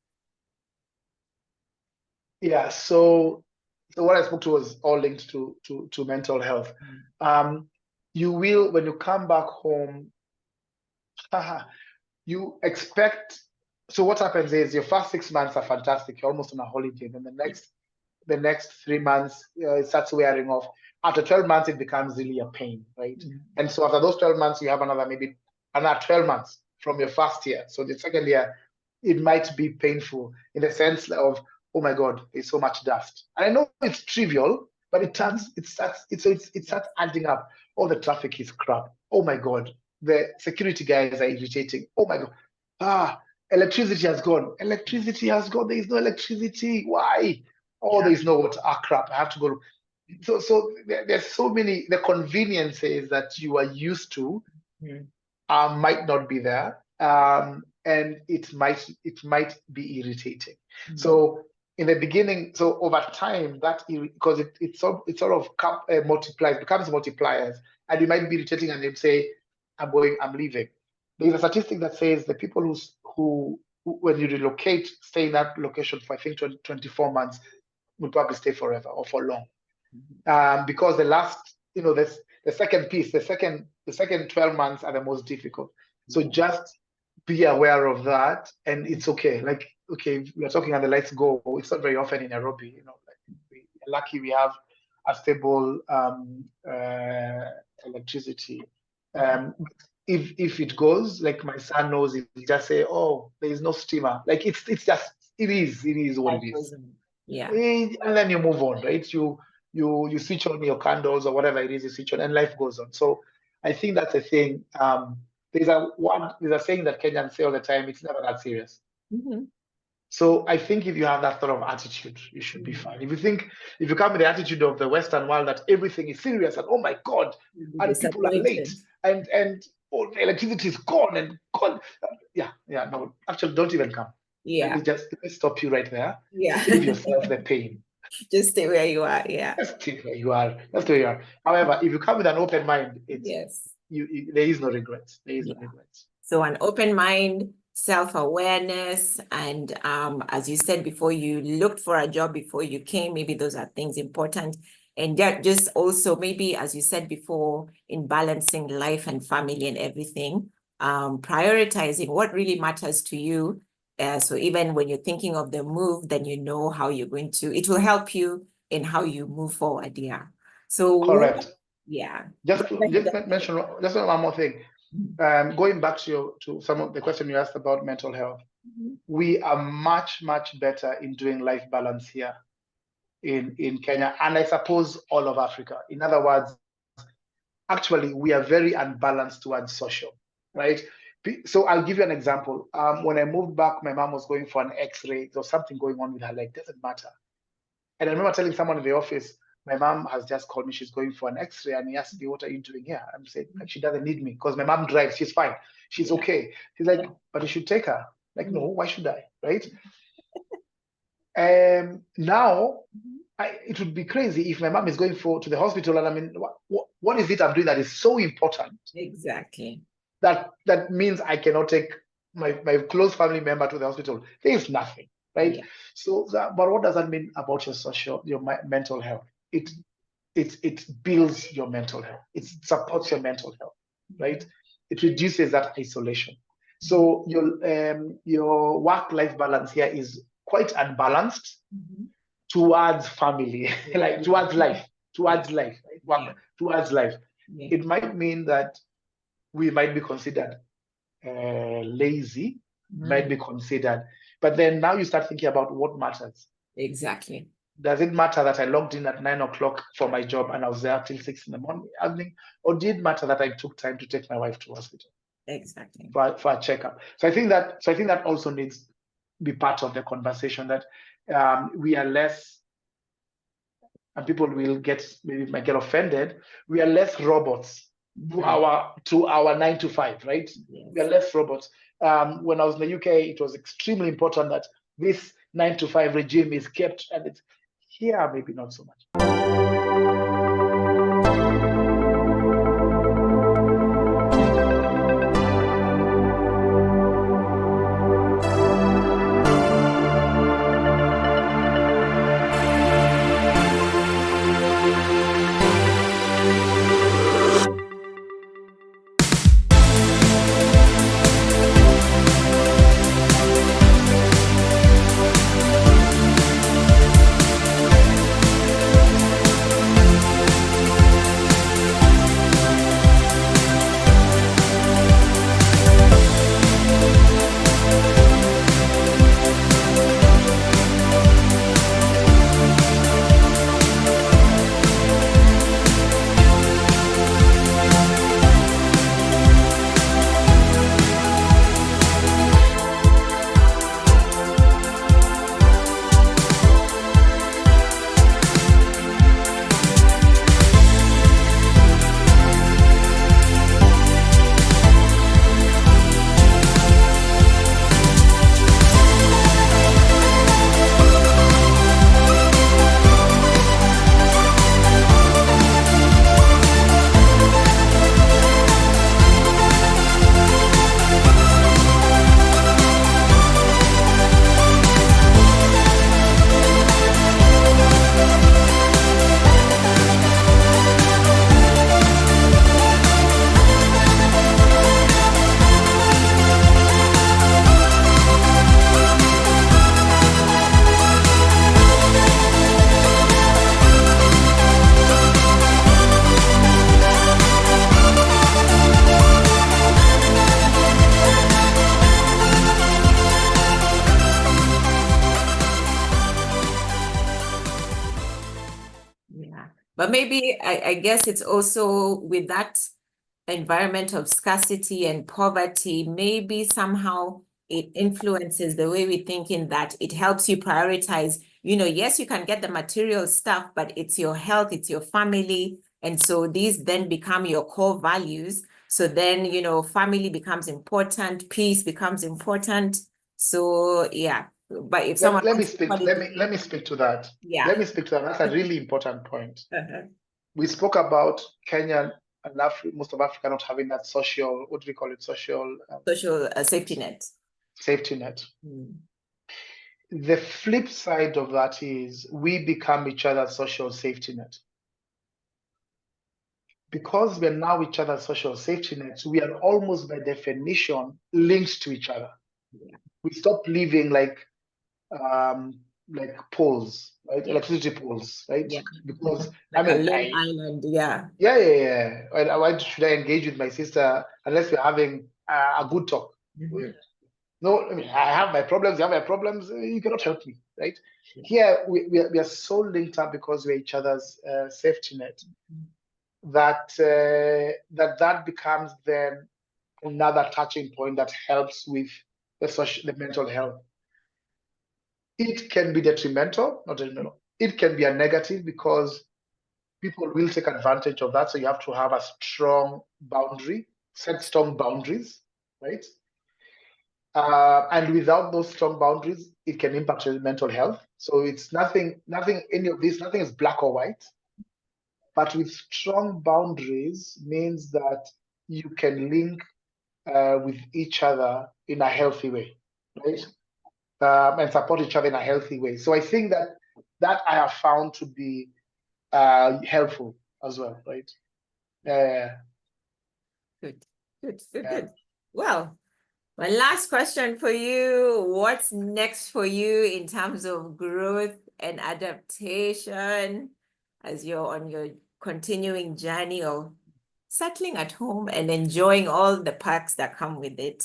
Yeah, so what I spoke to was all linked to mental health. You will, when you come back home, you expect. So what happens is your first 6 months are fantastic. You're almost on a holiday. Then the next 3 months it starts wearing off. After 12 months, it becomes really a pain, right? And so after those 12 months, you have maybe another 12 months from your first year. So the second year, it might be painful in the sense of, oh my God, there's so much dust. And I know it's trivial, but it starts adding up. Oh, the traffic is crap. Oh my God, the security guys are irritating. Oh my God, electricity has gone. Electricity has gone. There is no electricity. Why? Oh, there is no water. Ah, crap, I have to go. So there's so many, the conveniences that you are used to might not be there. And it might be irritating. So in the beginning, so over time, because it sort of multiplies, becomes multipliers, and you might be irritating, and they say, I'm leaving. There's a statistic that says the people who when you relocate, stay in that location for I think 24 months, will probably stay forever or for long. Because the last, the second piece, the second 12 months are the most difficult. So just be aware of that, and it's okay. Like, okay, we are talking and the lights go. It's not very often in Nairobi, like we're lucky we have a stable electricity. If it goes, like my son knows, he just say, oh, there is no steamer. Like it is what it is. Yeah. And then you move on, right? You switch on your candles or whatever it is you switch on, and life goes on. So I think that's a thing. There's a saying that Kenyans say all the time, it's never that serious. So I think if you have that sort of attitude, you should be fine. If you come with the attitude of the Western world that everything is serious and oh my God, and people are late and oh, the electricity is gone and gone. Yeah, no, actually don't even come. Yeah. Let me stop you right there. Yeah. Save yourself the pain. Just stay where you are. Yeah. Just stay where you are. Just where you are. However, if you come with an open mind, Yes. There is no regrets. There is no regrets. So an open mind, self-awareness, and as you said before, you looked for a job before you came. Maybe those are things important. And just also maybe, as you said before, in balancing life and family and everything, prioritizing what really matters to you. So even when you're thinking of the move, then you know how you're going to, it will help you in how you move forward. Yeah. So correct. Yeah. Just mention just one more thing. Going back to some of the question you asked about mental health, we are much better in doing life balance here in Kenya, and I suppose all of Africa. In other words, actually, we are very unbalanced towards social, right? So I'll give you an example. When I moved back, my mom was going for an X-ray. There was something going on with her leg. Doesn't matter. And I remember telling someone in the office, my mom has just called me. She's going for an X-ray, and he asked me, "What are you doing here?" I'm saying, like, she doesn't need me because my mom drives. She's fine. She's okay. She's like, "But you should take her." Like, no, why should I? Right? Now, it would be crazy if my mom is going to the hospital, and I mean, what is it I'm doing that is so important? Exactly. That means I cannot take my close family member to the hospital. There is nothing, right? Yeah. So, but what does that mean about your mental health? It builds your mental health. It supports your mental health, right? It reduces that isolation. So your work-life balance here is quite unbalanced towards family, like towards life, right? Work, towards life. It might mean that we might be considered lazy, might be considered, but then now you start thinking about what matters. Exactly. Does it matter that I logged in at 9 o'clock for my job and I was there till 6 in the morning, evening, or did it matter that I took time to take my wife to hospital? Exactly. For a checkup. So I think that also needs to be part of the conversation, that we are less, and people might get offended. We are less robots to our 9 to 5, right? Yes. We are less robots. When I was in the UK, it was extremely important that this 9 to 5 regime is kept, and it's here maybe not so much. But maybe I guess it's also with that environment of scarcity and poverty, maybe somehow it influences the way we think, in that it helps you prioritize, yes, you can get the material stuff, but it's your health, it's your family. And so these then become your core values. So then, family becomes important, peace becomes important. So yeah, but if someone let me wants to speak call it, let me speak to that. yeah. Let me speak to that. That's a really important point. Uh-huh. We spoke about Kenya and most of Africa not having that social, what do we call it, social Safety net. Safety net. The flip side of that is we become each other's social safety net. Because we're now each other's social safety nets, we are almost by definition linked to each other. Yeah. We stop living like poles, right? Yeah. Electricity poles, right? Yeah. Because like a lone island, yeah. Yeah. Why should I engage with my sister unless we're having a good talk? No, I mean, I have my problems, you have my problems, you cannot help me, right? Yeah. Here, we are so linked up because we're each other's safety net, that becomes then another touching point that helps with the mental health. It can be detrimental, not detrimental. It can be a negative because people will take advantage of that. So you have to have a strong boundary, set strong boundaries, right? And without those strong boundaries, it can impact your mental health. So it's nothing, any of this, nothing is black or white. But with strong boundaries means that you can link with each other in a healthy way, right? And support each other in a healthy way. So I think that I have found to be helpful as well, right? Good. Well, my last question for you, what's next for you in terms of growth and adaptation as you're on your continuing journey of settling at home and enjoying all the perks that come with it?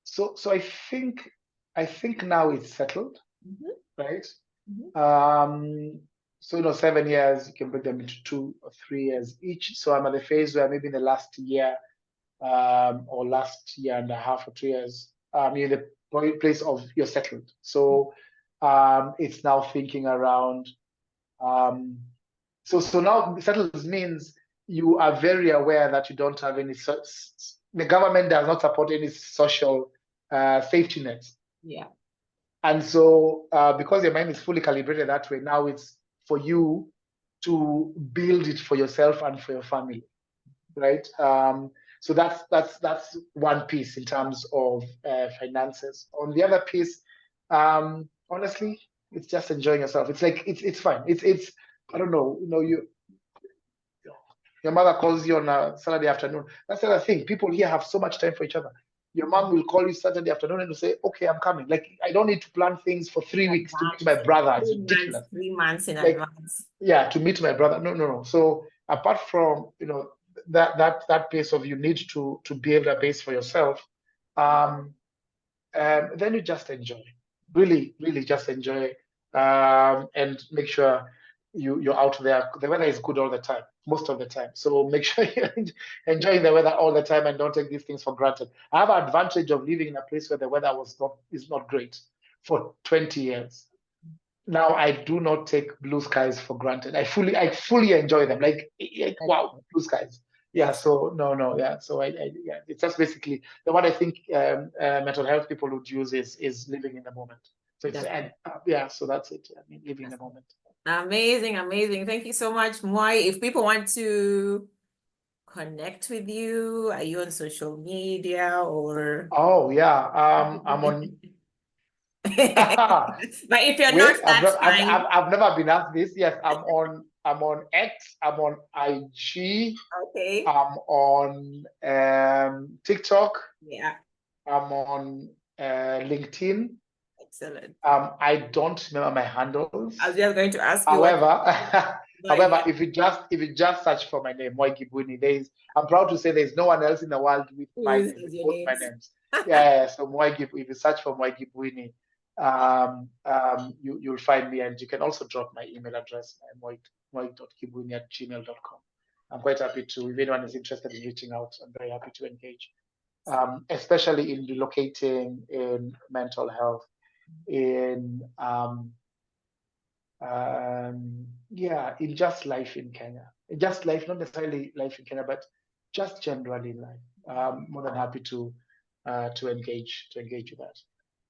So I think now it's settled, right? So 7 years, you can break them into 2 or 3 years each. So I'm at the phase where maybe in the last year, or last year and a half or 2 years, you're in the place of you're settled. So it's now thinking around. So now settled means you are very aware that you don't have any. The government does not support any social safety nets. Yeah. And so because your mind is fully calibrated that way, now it's for you to build it for yourself and for your family, right? So that's one piece in terms of finances. On the other piece, honestly, it's just enjoying yourself. It's like it's fine. It's I don't know. Your mother calls you on a Saturday afternoon. That's the other thing. People here have so much time for each other. Your mom will call you Saturday afternoon and say, "Okay, I'm coming." Like I don't need to plan things for 3 weeks to meet my brother. It's ridiculous. 3 months in advance. Yeah, to meet my brother. No. So apart from that pace of you need to build a base for yourself, then you just enjoy. Really just enjoy, and make sure you're out there. The weather is good all the time, most of the time. So make sure you're enjoying the weather all the time and don't take these things for granted. I have an advantage of living in a place where the weather is not great for 20 years. Now I do not take blue skies for granted. I fully enjoy them. Like wow, blue skies. Yeah. So no. Yeah. So yeah. It's just basically the one I think mental health people would use is living in the moment. So it's yeah. So that's it. I mean, living in the moment. Amazing. Thank you so much, Mwai. If people want to connect with you, are you on social media or? Oh yeah. I'm on. But if you're Wait, not, that's fine. I've never been asked this. Yes, I'm on X. I'm on IG. Okay. I'm on TikTok. Yeah. I'm on LinkedIn. Excellent. I don't remember my handles. I was just going to ask you. However, if you just search for my name, Mwai Ngibuini, I'm proud to say there's no one else in the world with my name, with both my names. Yeah, so Mwai Ngibuini, if you search for Mwai Ngibuini, you'll find me, and you can also drop my email address, mwai.ngibuini@gmail.com. I'm quite happy to, if anyone is interested in reaching out, I'm very happy to engage. especially in relocating, in mental health, in in just life in Kenya. Just life, not necessarily life in Kenya, but just generally life. More than happy to engage with that.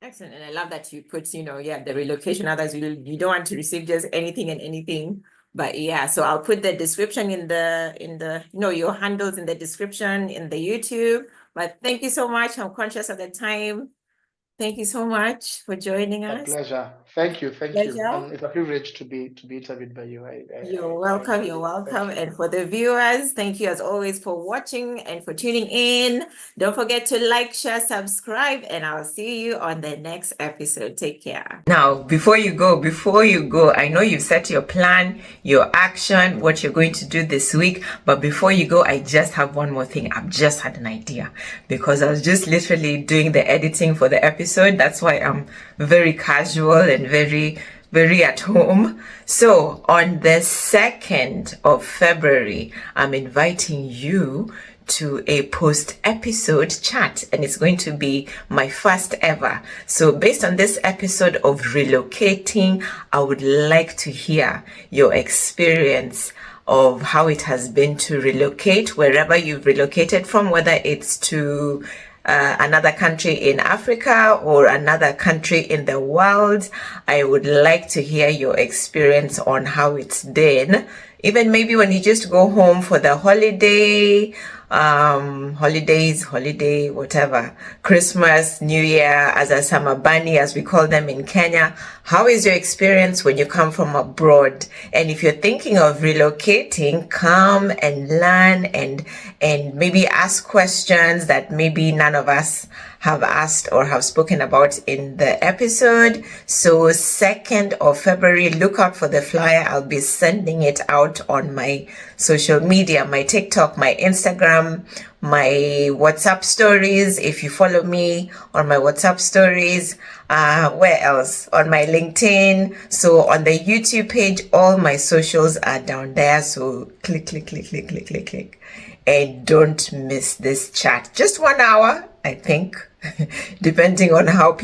Excellent. And I love that you put, the relocation. Others, you don't want to receive just anything and anything. But yeah, so I'll put the description in the your handles in the description in the YouTube. But thank you so much. I'm conscious of the time. Thank you so much for joining A us. pleasure. Thank you. Pleasure. And it's a privilege to be interviewed by you. You're welcome. You're welcome. And for the viewers, thank you as always for watching and for tuning in. Don't forget to like, share, subscribe, and I'll see you on the next episode. Take care. Now, before you go, I know you've set your plan, your action, what you're going to do this week. But before you go, I just have one more thing. I've just had an idea because I was just literally doing the editing for the episode. That's why I'm very casual and very at home. So on the 2nd of February, I'm inviting you to a post-episode chat, and it's going to be my first ever. So based on this episode of Relocating, I would like to hear your experience of how it has been to relocate wherever you've relocated from, whether it's to another country in Africa or another country in the world. I would like to hear your experience on how it's been. Even maybe when you just go home for the holiday, whatever, Christmas, New Year, as a Samabani, as we call them in Kenya. How is your experience when you come from abroad? And if you're thinking of relocating, come and learn and maybe ask questions that maybe none of us have asked or have spoken about in the episode. So 2nd of February, look out for the flyer. I'll be sending it out on my social media, my TikTok, my Instagram, my WhatsApp stories. If you follow me on my WhatsApp stories, where else? On my LinkedIn. So on the YouTube page, all my socials are down there. So click. And don't miss this chat. Just 1 hour, I think, depending on how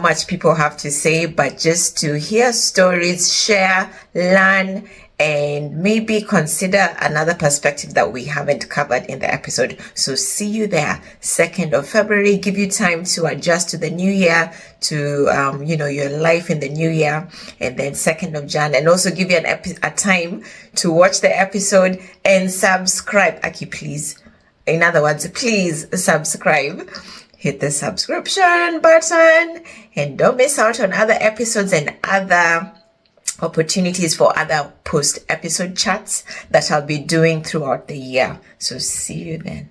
much people have to say, but just to hear stories, share, learn, and maybe consider another perspective that we haven't covered in the episode. So see you there, 2nd of February. Give you time to adjust to the new year, to your life in the new year, and then 2nd of Jan, and also give you a time to watch the episode and subscribe. Aki, please. In other words, please subscribe. Hit the subscription button and don't miss out on other episodes and other opportunities for other post-episode chats that I'll be doing throughout the year. So see you then.